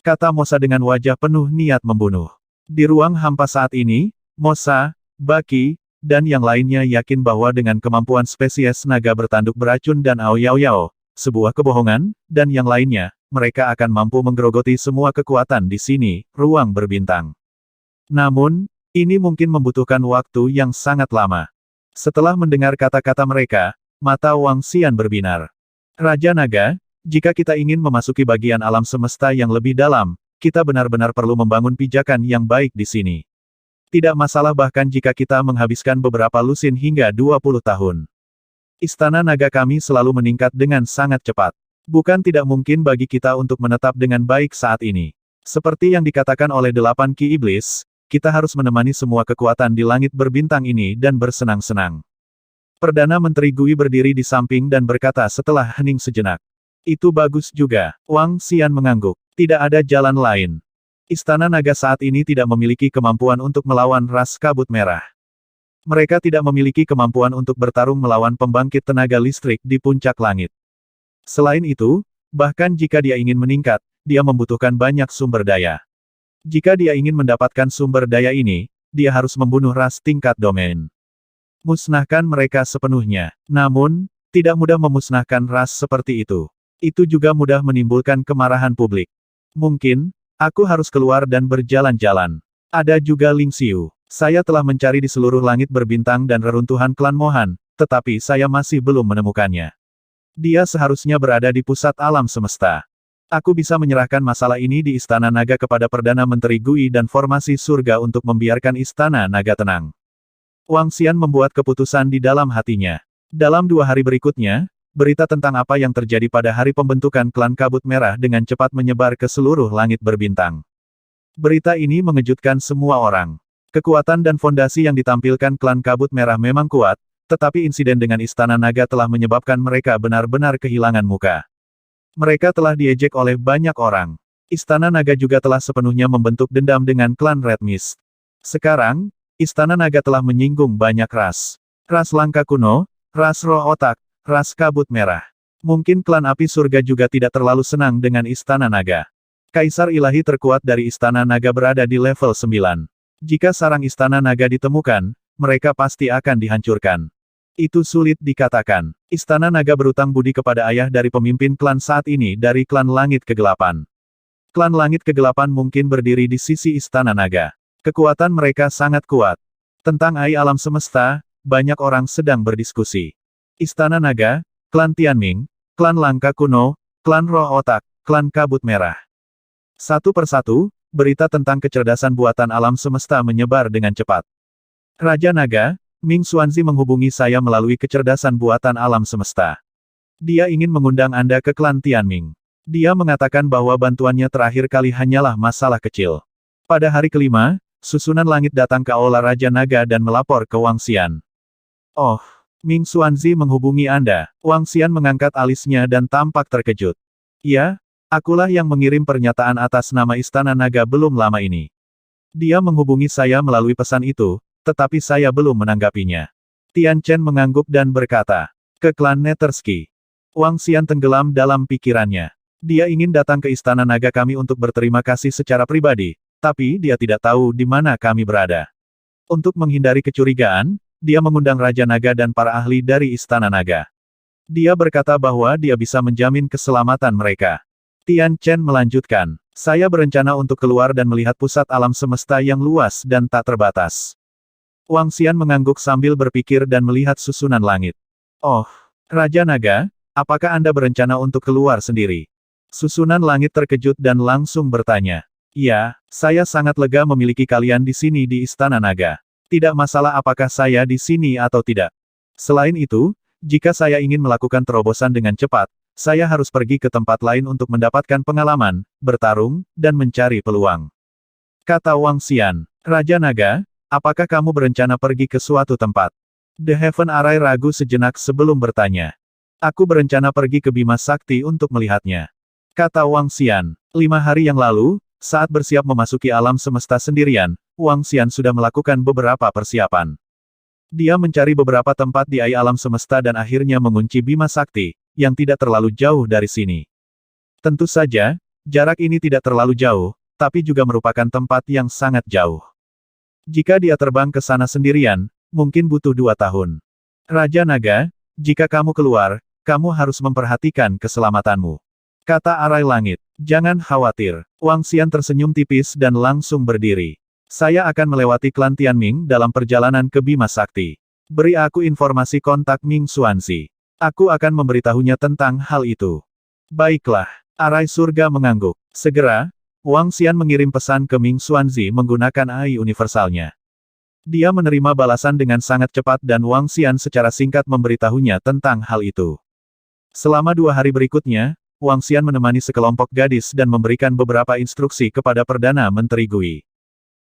Kata Mosa dengan wajah penuh niat membunuh. Di ruang hampa saat ini, Mosa, Baki, dan yang lainnya yakin bahwa dengan kemampuan spesies naga bertanduk beracun dan Ao Yao Yao, sebuah kebohongan, dan yang lainnya, mereka akan mampu menggerogoti semua kekuatan di sini, ruang berbintang. Namun, ini mungkin membutuhkan waktu yang sangat lama. Setelah mendengar kata-kata mereka, mata Wang Xian berbinar. Raja Naga, jika kita ingin memasuki bagian alam semesta yang lebih dalam, kita benar-benar perlu membangun pijakan yang baik di sini. Tidak masalah bahkan jika kita menghabiskan beberapa lusin hingga 20 tahun. Istana Naga kami selalu meningkat dengan sangat cepat. Bukan tidak mungkin bagi kita untuk menetap dengan baik saat ini. Seperti yang dikatakan oleh 8 Ki Iblis, kita harus menemani semua kekuatan di langit berbintang ini dan bersenang-senang. Perdana Menteri Gui berdiri di samping dan berkata setelah hening sejenak. Itu bagus juga. Wang Xian mengangguk. Tidak ada jalan lain. Istana Naga saat ini tidak memiliki kemampuan untuk melawan ras Kabut Merah. Mereka tidak memiliki kemampuan untuk bertarung melawan pembangkit tenaga listrik di puncak langit. Selain itu, bahkan jika dia ingin meningkat, dia membutuhkan banyak sumber daya. Jika dia ingin mendapatkan sumber daya ini, dia harus membunuh ras tingkat domain. Musnahkan mereka sepenuhnya. Namun, tidak mudah memusnahkan ras seperti itu. Itu juga mudah menimbulkan kemarahan publik. Mungkin, aku harus keluar dan berjalan-jalan. Ada juga Ling Xiu. Saya telah mencari di seluruh langit berbintang dan reruntuhan klan Mohan, tetapi saya masih belum menemukannya. Dia seharusnya berada di pusat alam semesta. Aku bisa menyerahkan masalah ini di Istana Naga kepada Perdana Menteri Gui dan Formasi Surga untuk membiarkan Istana Naga tenang. Wang Xian membuat keputusan di dalam hatinya. Dalam 2 hari berikutnya, berita tentang apa yang terjadi pada hari pembentukan klan Kabut Merah dengan cepat menyebar ke seluruh langit berbintang. Berita ini mengejutkan semua orang. Kekuatan dan fondasi yang ditampilkan klan Kabut Merah memang kuat, tetapi insiden dengan Istana Naga telah menyebabkan mereka benar-benar kehilangan muka. Mereka telah diejek oleh banyak orang. Istana Naga juga telah sepenuhnya membentuk dendam dengan klan Red Mist. Sekarang, Istana Naga telah menyinggung banyak ras. Ras langka kuno, ras roh otak, ras kabut merah. Mungkin klan api surga juga tidak terlalu senang dengan Istana Naga. Kaisar ilahi terkuat dari Istana Naga berada di level 9. Jika sarang Istana Naga ditemukan, mereka pasti akan dihancurkan. Itu sulit dikatakan. Istana Naga berutang budi kepada ayah dari pemimpin klan saat ini dari klan Langit Kegelapan. Klan Langit Kegelapan mungkin berdiri di sisi Istana Naga. Kekuatan mereka sangat kuat. Tentang AI alam semesta, banyak orang sedang berdiskusi. Istana Naga, klan Tianming, klan Langka Kuno, klan Roh Otak, klan Kabut Merah. Satu persatu, berita tentang kecerdasan buatan alam semesta menyebar dengan cepat. Raja Naga, Ming Xuanzi menghubungi saya melalui kecerdasan buatan alam semesta. Dia ingin mengundang Anda ke klan Tianming. Dia mengatakan bahwa bantuannya terakhir kali hanyalah masalah kecil. Pada hari kelima, susunan langit datang ke Aula Raja Naga dan melapor ke Wang Xian. Oh, Ming Xuanzi menghubungi Anda. Wang Xian mengangkat alisnya dan tampak terkejut. Ya, akulah yang mengirim pernyataan atas nama Istana Naga belum lama ini. Dia menghubungi saya melalui pesan itu, tetapi saya belum menanggapinya. Tian Chen mengangguk dan berkata, ke klan Netersky. Wang Xian tenggelam dalam pikirannya. Dia ingin datang ke Istana Naga kami untuk berterima kasih secara pribadi, tapi dia tidak tahu di mana kami berada. Untuk menghindari kecurigaan, dia mengundang Raja Naga dan para ahli dari Istana Naga. Dia berkata bahwa dia bisa menjamin keselamatan mereka. Tian Chen melanjutkan, saya berencana untuk keluar dan melihat pusat alam semesta yang luas dan tak terbatas. Wang Xian mengangguk sambil berpikir dan melihat susunan langit. Oh, Raja Naga, apakah Anda berencana untuk keluar sendiri? Susunan langit terkejut dan langsung bertanya. Ya, saya sangat lega memiliki kalian di sini di Istana Naga. Tidak masalah apakah saya di sini atau tidak. Selain itu, jika saya ingin melakukan terobosan dengan cepat, saya harus pergi ke tempat lain untuk mendapatkan pengalaman, bertarung, dan mencari peluang. Kata Wang Xian, Raja Naga, apakah kamu berencana pergi ke suatu tempat? The Heaven Arai ragu sejenak sebelum bertanya. Aku berencana pergi ke Bima Sakti untuk melihatnya. Kata Wang Xian, 5 hari yang lalu, saat bersiap memasuki alam semesta sendirian, Wang Xian sudah melakukan beberapa persiapan. Dia mencari beberapa tempat di alam semesta dan akhirnya mengunci Bima Sakti, yang tidak terlalu jauh dari sini. Tentu saja, jarak ini tidak terlalu jauh, tapi juga merupakan tempat yang sangat jauh. Jika dia terbang ke sana sendirian, mungkin butuh 2 tahun. Raja Naga, jika kamu keluar, kamu harus memperhatikan keselamatanmu. Kata Arai Langit, jangan khawatir. Wang Xian tersenyum tipis dan langsung berdiri. Saya akan melewati klan Tianming dalam perjalanan ke Bima Sakti. Beri aku informasi kontak Ming Xuanzi. Aku akan memberitahunya tentang hal itu. Baiklah, Arai Surga mengangguk. Segera, Wang Xian mengirim pesan ke Ming Xuanzi menggunakan AI universalnya. Dia menerima balasan dengan sangat cepat dan Wang Xian secara singkat memberitahunya tentang hal itu. Selama 2 hari berikutnya, Wang Xian menemani sekelompok gadis dan memberikan beberapa instruksi kepada Perdana Menteri Gui.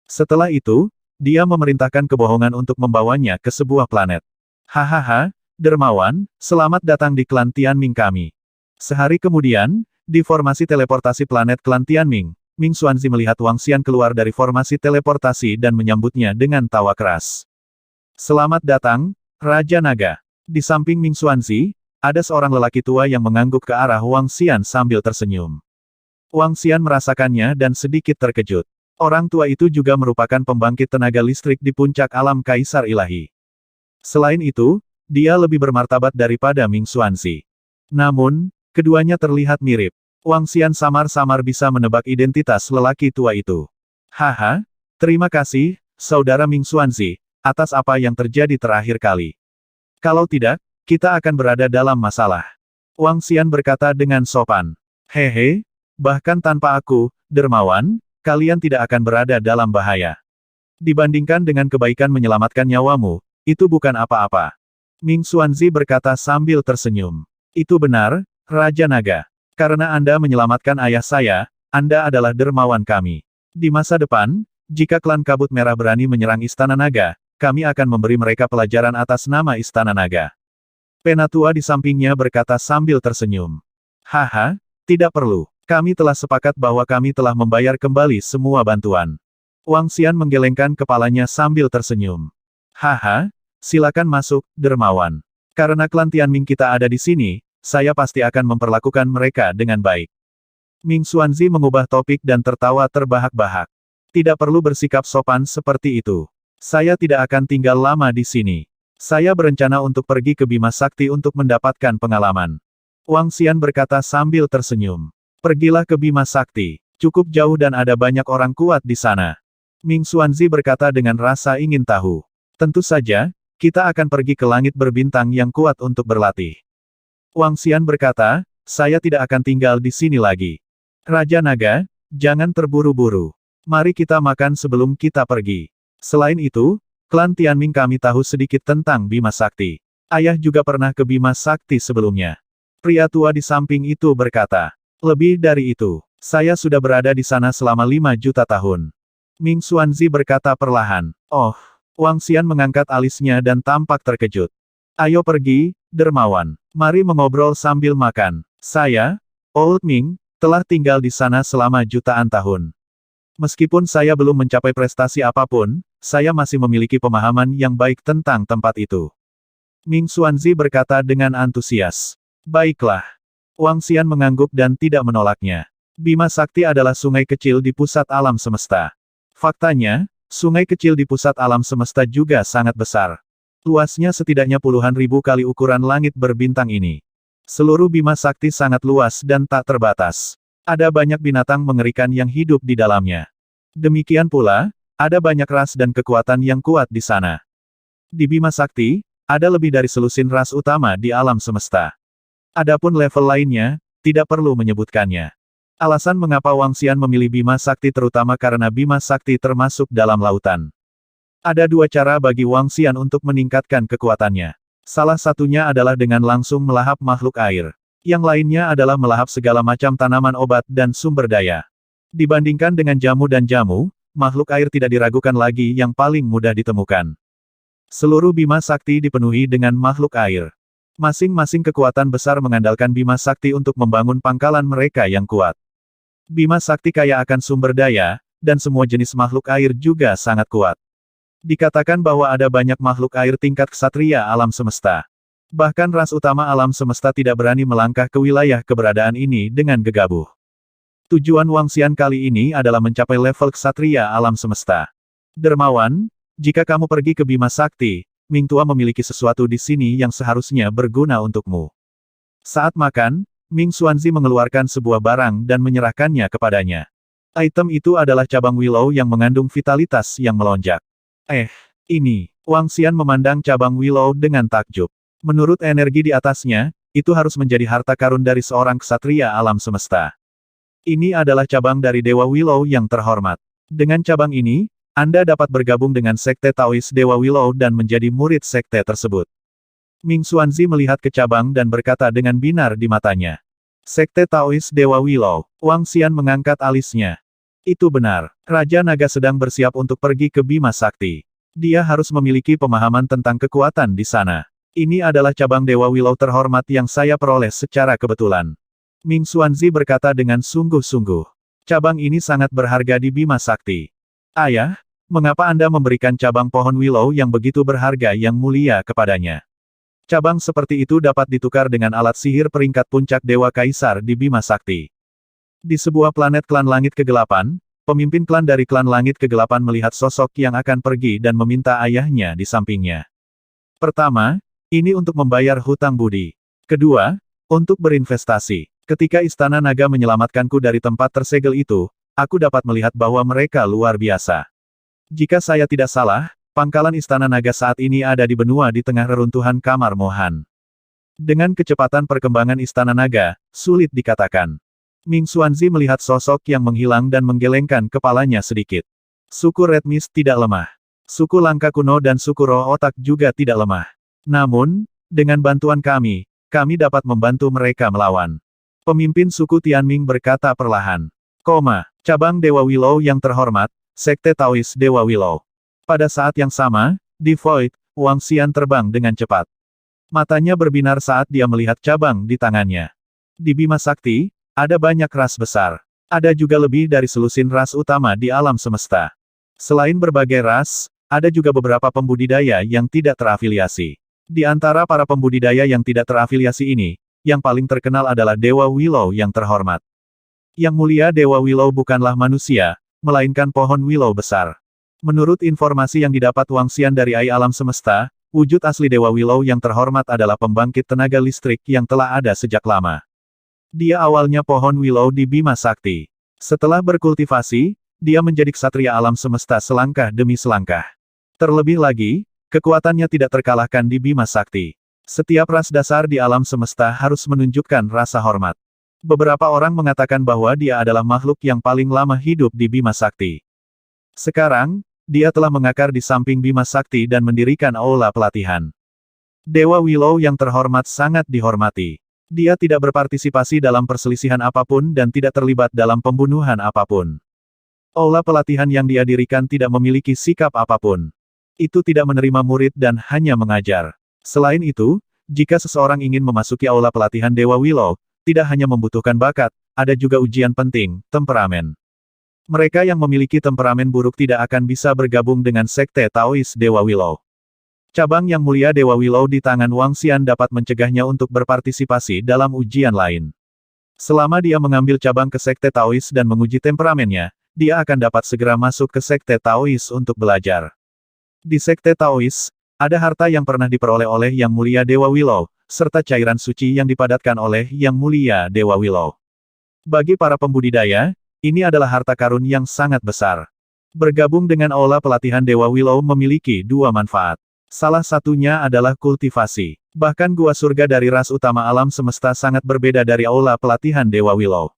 Setelah itu, dia memerintahkan kebohongan untuk membawanya ke sebuah planet. Hahaha, Dermawan, selamat datang di klan Tianming kami. Sehari kemudian, di formasi teleportasi planet klan Tianming, Ming Xuanzi melihat Wang Xian keluar dari formasi teleportasi dan menyambutnya dengan tawa keras. Selamat datang, Raja Naga. Di samping Ming Xuanzi, ada seorang lelaki tua yang mengangguk ke arah Wang Xian sambil tersenyum. Wang Xian merasakannya dan sedikit terkejut. Orang tua itu juga merupakan pembangkit tenaga listrik di puncak alam Kaisar Ilahi. Selain itu, dia lebih bermartabat daripada Ming Xuanzi. Namun, keduanya terlihat mirip. Wang Xian samar-samar bisa menebak identitas lelaki tua itu. Haha, terima kasih, Saudara Ming Xuanzi, atas apa yang terjadi terakhir kali. Kalau tidak, kita akan berada dalam masalah. Wang Xian berkata dengan sopan. Hehe, bahkan tanpa aku, Dermawan, kalian tidak akan berada dalam bahaya. Dibandingkan dengan kebaikan menyelamatkan nyawamu, itu bukan apa-apa. Ming Xuanzi berkata sambil tersenyum. Itu benar, Raja Naga. Karena Anda menyelamatkan ayah saya, Anda adalah dermawan kami. Di masa depan, Jika klan Kabut Merah berani menyerang Istana Naga, kami akan memberi mereka pelajaran atas nama Istana Naga. Penatua di sampingnya berkata sambil tersenyum. Haha, tidak perlu. Kami telah sepakat bahwa kami telah membayar kembali semua bantuan. Wang Xian menggelengkan kepalanya sambil tersenyum. Haha, silakan masuk, dermawan. Karena klan Tianming kita ada di sini, saya pasti akan memperlakukan mereka dengan baik. Ming Xuanzi mengubah topik dan tertawa terbahak-bahak. Tidak perlu bersikap sopan seperti itu. Saya tidak akan tinggal lama di sini. Saya berencana untuk pergi ke Bima Sakti untuk mendapatkan pengalaman. Wang Xian berkata sambil tersenyum. Pergilah ke Bima Sakti. Cukup jauh dan ada banyak orang kuat di sana. Ming Xuanzi berkata dengan rasa ingin tahu. Tentu saja, kita akan pergi ke langit berbintang yang kuat untuk berlatih. Wang Xian berkata, saya tidak akan tinggal di sini lagi. Raja Naga, jangan terburu-buru. Mari kita makan sebelum kita pergi. Selain itu, klan Tianming kami tahu sedikit tentang Bima Sakti. Ayah juga pernah ke Bima Sakti sebelumnya. Pria tua di samping itu berkata. Lebih dari itu, saya sudah berada di sana selama 5 juta tahun. Ming Xuanzi berkata perlahan. Oh, Wang Xian mengangkat alisnya dan tampak terkejut. Ayo pergi, dermawan. Mari mengobrol sambil makan. Saya, Old Ming, telah tinggal di sana selama jutaan tahun. Meskipun saya belum mencapai prestasi apapun, saya masih memiliki pemahaman yang baik tentang tempat itu. Ming Xuanzi berkata dengan antusias. Baiklah. Wang Xian mengangguk dan tidak menolaknya. Bima Sakti adalah sungai kecil di pusat alam semesta. Faktanya, sungai kecil di pusat alam semesta juga sangat besar. Luasnya setidaknya puluhan ribu kali ukuran langit berbintang ini. Seluruh Bima Sakti sangat luas dan tak terbatas. Ada banyak binatang mengerikan yang hidup di dalamnya. Demikian pula, ada banyak ras dan kekuatan yang kuat di sana. Di Bima Sakti, ada lebih dari selusin ras utama di alam semesta. Adapun level lainnya, tidak perlu menyebutkannya. Alasan mengapa Wang Xian memilih Bima Sakti terutama karena Bima Sakti termasuk dalam lautan. Ada 2 cara bagi Wang Xian untuk meningkatkan kekuatannya. Salah satunya adalah dengan langsung melahap makhluk air. Yang lainnya adalah melahap segala macam tanaman obat dan sumber daya. Dibandingkan dengan jamu dan jamu, makhluk air tidak diragukan lagi yang paling mudah ditemukan. Seluruh Bima Sakti dipenuhi dengan makhluk air. Masing-masing kekuatan besar mengandalkan Bima Sakti untuk membangun pangkalan mereka yang kuat. Bima Sakti kaya akan sumber daya, dan semua jenis makhluk air juga sangat kuat. Dikatakan bahwa ada banyak makhluk air tingkat ksatria alam semesta. Bahkan ras utama alam semesta tidak berani melangkah ke wilayah keberadaan ini dengan gegabah. Tujuan Wang Xian kali ini adalah mencapai level ksatria alam semesta. Dermawan, jika kamu pergi ke Bima Sakti, Ming Tua memiliki sesuatu di sini yang seharusnya berguna untukmu. Saat makan, Ming Xuanzi mengeluarkan sebuah barang dan menyerahkannya kepadanya. Item itu adalah cabang willow yang mengandung vitalitas yang melonjak. Ini. Wang Xian memandang cabang willow dengan takjub. Menurut energi di atasnya, itu harus menjadi harta karun dari seorang ksatria alam semesta. Ini adalah cabang dari Dewa Willow yang terhormat. Dengan cabang ini, Anda dapat bergabung dengan Sekte Taois Dewa Willow dan menjadi murid sekte tersebut. Ming Xuanzi melihat ke cabang dan berkata dengan binar di matanya. Sekte Taois Dewa Willow. Wang Xian mengangkat alisnya. Itu benar. Raja Naga sedang bersiap untuk pergi ke Bima Sakti. Dia harus memiliki pemahaman tentang kekuatan di sana. Ini adalah cabang Dewa Willow terhormat yang saya peroleh secara kebetulan. Ming Xuanzi berkata dengan sungguh-sungguh. Cabang ini sangat berharga di Bima Sakti. Ayah, mengapa Anda memberikan cabang pohon willow yang begitu berharga yang mulia kepadanya? Cabang seperti itu dapat ditukar dengan alat sihir peringkat puncak Dewa Kaisar di Bima Sakti. Di sebuah planet klan Langit Kegelapan, pemimpin klan dari klan Langit Kegelapan melihat sosok yang akan pergi dan meminta ayahnya di sampingnya. Pertama, ini untuk membayar hutang budi. Kedua, untuk berinvestasi. Ketika Istana Naga menyelamatkanku dari tempat tersegel itu, aku dapat melihat bahwa mereka luar biasa. Jika saya tidak salah, pangkalan Istana Naga saat ini ada di benua di tengah reruntuhan Kamar Mohan. Dengan kecepatan perkembangan Istana Naga, sulit dikatakan. Ming Xuanzi melihat sosok yang menghilang dan menggelengkan kepalanya sedikit. Suku Red Mist tidak lemah. Suku Langka Kuno dan suku Roh Otak juga tidak lemah. Namun, dengan bantuan kami dapat membantu mereka melawan. Pemimpin suku Tianming berkata perlahan. Cabang Dewa Willow yang terhormat, Sekte Taois Dewa Willow. Pada saat yang sama, di Void, Wang Xian terbang dengan cepat. Matanya berbinar saat dia melihat cabang di tangannya. Di Bima Sakti, ada banyak ras besar. Ada juga lebih dari selusin ras utama di alam semesta. Selain berbagai ras, ada juga beberapa pembudidaya yang tidak terafiliasi. Di antara para pembudidaya yang tidak terafiliasi ini, yang paling terkenal adalah Dewa Willow yang terhormat. Yang mulia Dewa Willow bukanlah manusia, melainkan pohon willow besar. Menurut informasi yang didapat Wang Xian dari alam semesta, wujud asli Dewa Willow yang terhormat adalah pembangkit tenaga listrik yang telah ada sejak lama. Dia awalnya pohon willow di Bima Sakti. Setelah berkultivasi, dia menjadi ksatria alam semesta selangkah demi selangkah. Terlebih lagi, kekuatannya tidak terkalahkan di Bima Sakti. Setiap ras dasar di alam semesta harus menunjukkan rasa hormat. Beberapa orang mengatakan bahwa dia adalah makhluk yang paling lama hidup di Bima Sakti. Sekarang, dia telah mengakar di samping Bima Sakti dan mendirikan aula pelatihan. Dewa Willow yang terhormat sangat dihormati. Dia tidak berpartisipasi dalam perselisihan apapun dan tidak terlibat dalam pembunuhan apapun. Aula pelatihan yang dia dirikan tidak memiliki sikap apapun. Itu tidak menerima murid dan hanya mengajar. Selain itu, jika seseorang ingin memasuki aula pelatihan Dewa Willow, tidak hanya membutuhkan bakat, ada juga ujian penting, temperamen. Mereka yang memiliki temperamen buruk tidak akan bisa bergabung dengan Sekte Taois Dewa Willow. Cabang yang mulia Dewa Willow di tangan Wang Xian dapat mencegahnya untuk berpartisipasi dalam ujian lain. Selama dia mengambil cabang ke Sekte Taois dan menguji temperamennya, dia akan dapat segera masuk ke Sekte Taois untuk belajar. Di Sekte Taois, ada harta yang pernah diperoleh oleh Yang Mulia Dewa Willow, serta cairan suci yang dipadatkan oleh Yang Mulia Dewa Willow. Bagi para pembudidaya, ini adalah harta karun yang sangat besar. Bergabung dengan aula pelatihan Dewa Willow memiliki dua manfaat. Salah satunya adalah kultivasi. Bahkan gua surga dari ras utama alam semesta sangat berbeda dari aula pelatihan Dewa Willow.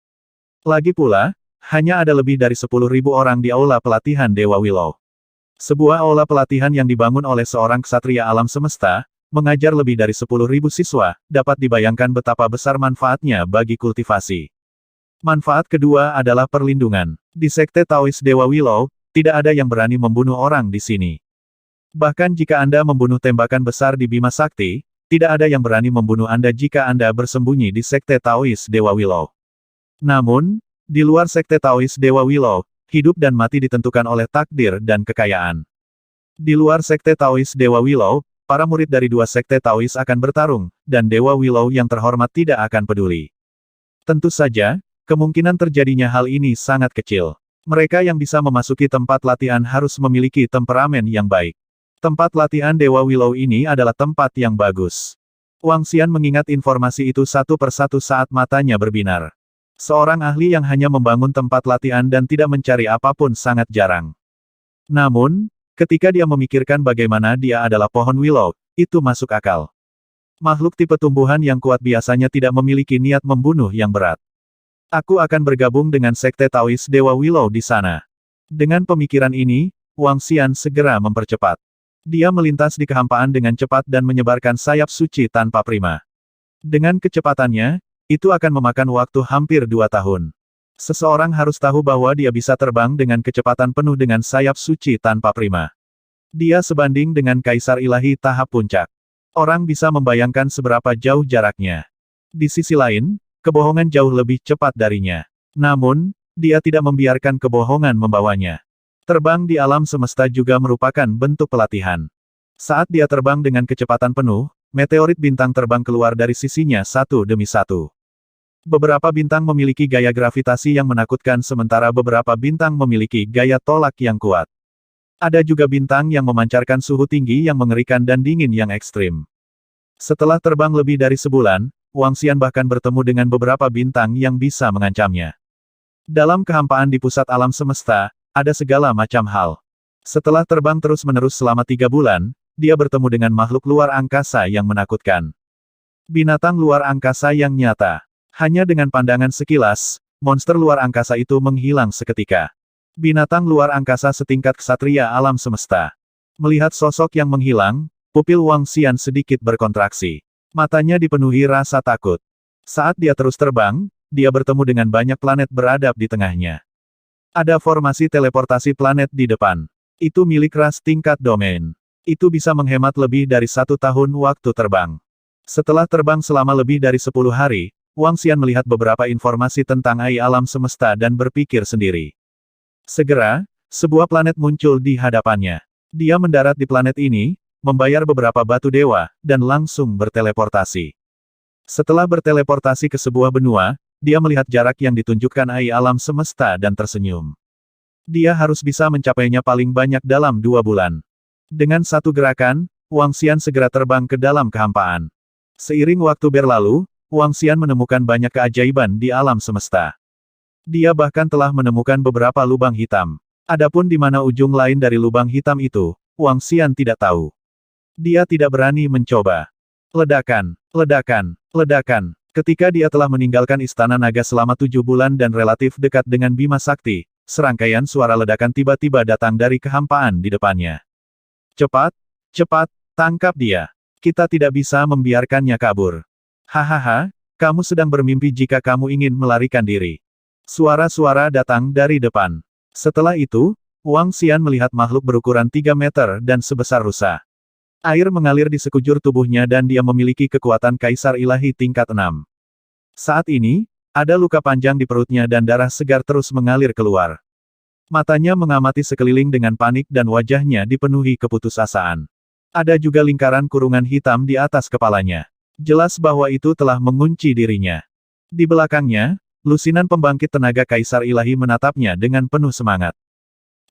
Lagi pula, hanya ada lebih dari 10.000 orang di aula pelatihan Dewa Willow. Sebuah aula pelatihan yang dibangun oleh seorang ksatria alam semesta, mengajar lebih dari 10.000 siswa, dapat dibayangkan betapa besar manfaatnya bagi kultivasi. Manfaat kedua adalah perlindungan. Di Sekte Taois Dewa Willow, tidak ada yang berani membunuh orang di sini. Bahkan jika Anda membunuh tembakan besar di Bima Sakti, tidak ada yang berani membunuh Anda jika Anda bersembunyi di Sekte Taois Dewa Willow. Namun, di luar Sekte Taois Dewa Willow, hidup dan mati ditentukan oleh takdir dan kekayaan. Di luar Sekte Taois Dewa Willow, para murid dari dua Sekte Taois akan bertarung, dan Dewa Willow yang terhormat tidak akan peduli. Tentu saja, kemungkinan terjadinya hal ini sangat kecil. Mereka yang bisa memasuki tempat latihan harus memiliki temperamen yang baik. Tempat latihan Dewa Willow ini adalah tempat yang bagus. Wang Xian mengingat informasi itu satu persatu saat matanya berbinar. Seorang ahli yang hanya membangun tempat latihan dan tidak mencari apapun sangat jarang. Namun, ketika dia memikirkan bagaimana dia adalah pohon willow, itu masuk akal. Makhluk tipe tumbuhan yang kuat biasanya tidak memiliki niat membunuh yang berat. Aku akan bergabung dengan Sekte Taois Dewa Willow di sana. Dengan pemikiran ini, Wang Xian segera mempercepat. Dia melintas di kehampaan dengan cepat dan menyebarkan sayap suci tanpa prima. Dengan kecepatannya, itu akan memakan waktu hampir 2 tahun. Seseorang harus tahu bahwa dia bisa terbang dengan kecepatan penuh dengan sayap suci tanpa prima. Dia sebanding dengan Kaisar Ilahi tahap puncak. Orang bisa membayangkan seberapa jauh jaraknya. Di sisi lain, kebohongan jauh lebih cepat darinya. Namun, dia tidak membiarkan kebohongan membawanya. Terbang di alam semesta juga merupakan bentuk pelatihan. Saat dia terbang dengan kecepatan penuh, meteorit bintang terbang keluar dari sisinya satu demi satu. Beberapa bintang memiliki gaya gravitasi yang menakutkan sementara beberapa bintang memiliki gaya tolak yang kuat. Ada juga bintang yang memancarkan suhu tinggi yang mengerikan dan dingin yang ekstrim. Setelah terbang lebih dari sebulan, Wang Xian bahkan bertemu dengan beberapa bintang yang bisa mengancamnya. Dalam kehampaan di pusat alam semesta, ada segala macam hal. Setelah terbang terus-menerus selama 3 bulan, dia bertemu dengan makhluk luar angkasa yang menakutkan. Binatang luar angkasa yang nyata. Hanya dengan pandangan sekilas, monster luar angkasa itu menghilang seketika. Binatang luar angkasa setingkat ksatria alam semesta. Melihat sosok yang menghilang, pupil Wang Xian sedikit berkontraksi. Matanya dipenuhi rasa takut. Saat dia terus terbang, dia bertemu dengan banyak planet beradab di tengahnya. Ada formasi teleportasi planet di depan. Itu milik ras tingkat domain. Itu bisa menghemat lebih dari 1 tahun waktu terbang. Setelah terbang selama lebih dari 10 hari, Wang Xian melihat beberapa informasi tentang AI alam semesta dan berpikir sendiri. Segera, sebuah planet muncul di hadapannya. Dia mendarat di planet ini, membayar beberapa batu dewa, dan langsung berteleportasi. Setelah berteleportasi ke sebuah benua, dia melihat jarak yang ditunjukkan AI alam semesta dan tersenyum. Dia harus bisa mencapainya paling banyak dalam 2 bulan. Dengan satu gerakan, Wang Xian segera terbang ke dalam kehampaan. Seiring waktu berlalu, Wang Xian menemukan banyak keajaiban di alam semesta. Dia bahkan telah menemukan beberapa lubang hitam. Adapun di mana ujung lain dari lubang hitam itu, Wang Xian tidak tahu. Dia tidak berani mencoba. Ledakan, ledakan, ledakan. Ketika dia telah meninggalkan Istana Naga selama 7 bulan dan relatif dekat dengan Bima Sakti, serangkaian suara ledakan tiba-tiba datang dari kehampaan di depannya. Cepat, cepat, tangkap dia. Kita tidak bisa membiarkannya kabur. Hahaha, kamu sedang bermimpi jika kamu ingin melarikan diri. Suara-suara datang dari depan. Setelah itu, Wang Xian melihat makhluk berukuran 3 meter dan sebesar rusa. Air mengalir di sekujur tubuhnya dan dia memiliki kekuatan kaisar ilahi tingkat 6. Saat ini, ada luka panjang di perutnya dan darah segar terus mengalir keluar. Matanya mengamati sekeliling dengan panik dan wajahnya dipenuhi keputusasaan. Ada juga lingkaran kurungan hitam di atas kepalanya. Jelas bahwa itu telah mengunci dirinya. Di belakangnya, lusinan pembangkit tenaga kaisar ilahi menatapnya dengan penuh semangat.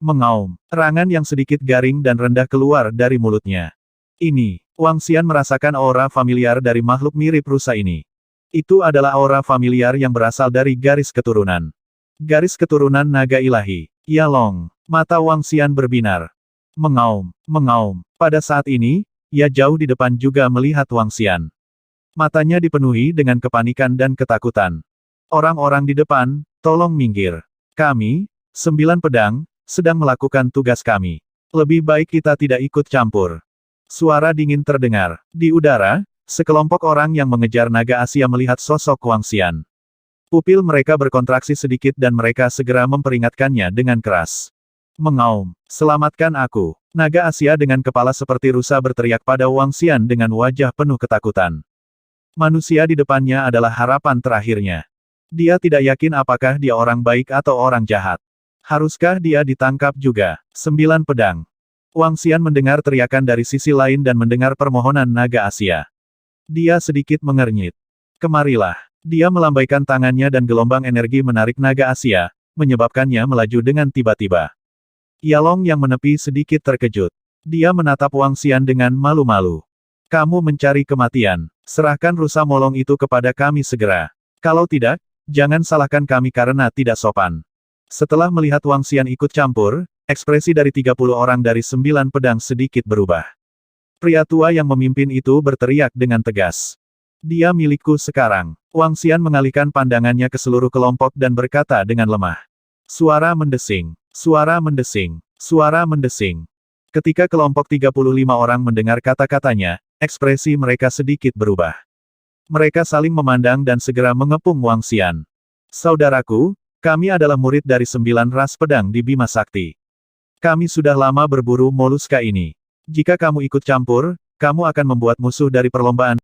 Mengaum, erangan yang sedikit garing dan rendah keluar dari mulutnya. Ini, Wang Xian merasakan aura familiar dari makhluk mirip rusa ini. Itu adalah aura familiar yang berasal dari garis keturunan. Garis keturunan naga ilahi. Yalong, mata Wang Xian berbinar. Mengaum, mengaum. Pada saat ini, ia jauh di depan juga melihat Wang Xian. Matanya dipenuhi dengan kepanikan dan ketakutan. Orang-orang di depan, tolong minggir. Kami, 9 pedang, sedang melakukan tugas kami. Lebih baik kita tidak ikut campur. Suara dingin terdengar. Di udara, sekelompok orang yang mengejar naga Asia melihat sosok Wang Xian. Pupil mereka berkontraksi sedikit dan mereka segera memperingatkannya dengan keras. Mengaum, selamatkan aku. Naga Asia dengan kepala seperti rusa berteriak pada Wang Xian dengan wajah penuh ketakutan. Manusia di depannya adalah harapan terakhirnya. Dia tidak yakin apakah dia orang baik atau orang jahat. Haruskah dia ditangkap juga? 9 pedang. Wang Xian mendengar teriakan dari sisi lain dan mendengar permohonan naga Asia. Dia sedikit mengernyit. Kemarilah. Dia melambaikan tangannya dan gelombang energi menarik naga Asia, menyebabkannya melaju dengan tiba-tiba. Yalong yang menepi sedikit terkejut. Dia menatap Wang Xian dengan malu-malu. Kamu mencari kematian. Serahkan rusa molong itu kepada kami segera. Kalau tidak, jangan salahkan kami karena tidak sopan. Setelah melihat Wang Xian ikut campur, ekspresi dari 30 orang dari 9 pedang sedikit berubah. Pria tua yang memimpin itu berteriak dengan tegas. Dia milikku sekarang. Wang Xian mengalihkan pandangannya ke seluruh kelompok dan berkata dengan lemah. Suara mendesing. Suara mendesing. Suara mendesing. Ketika kelompok 35 orang mendengar kata-katanya, ekspresi mereka sedikit berubah. Mereka saling memandang dan segera mengepung Wang Xian. Saudaraku, kami adalah murid dari 9 ras pedang di Bima Sakti. Kami sudah lama berburu moluska ini. Jika kamu ikut campur, kamu akan membuat musuh dari perlombaan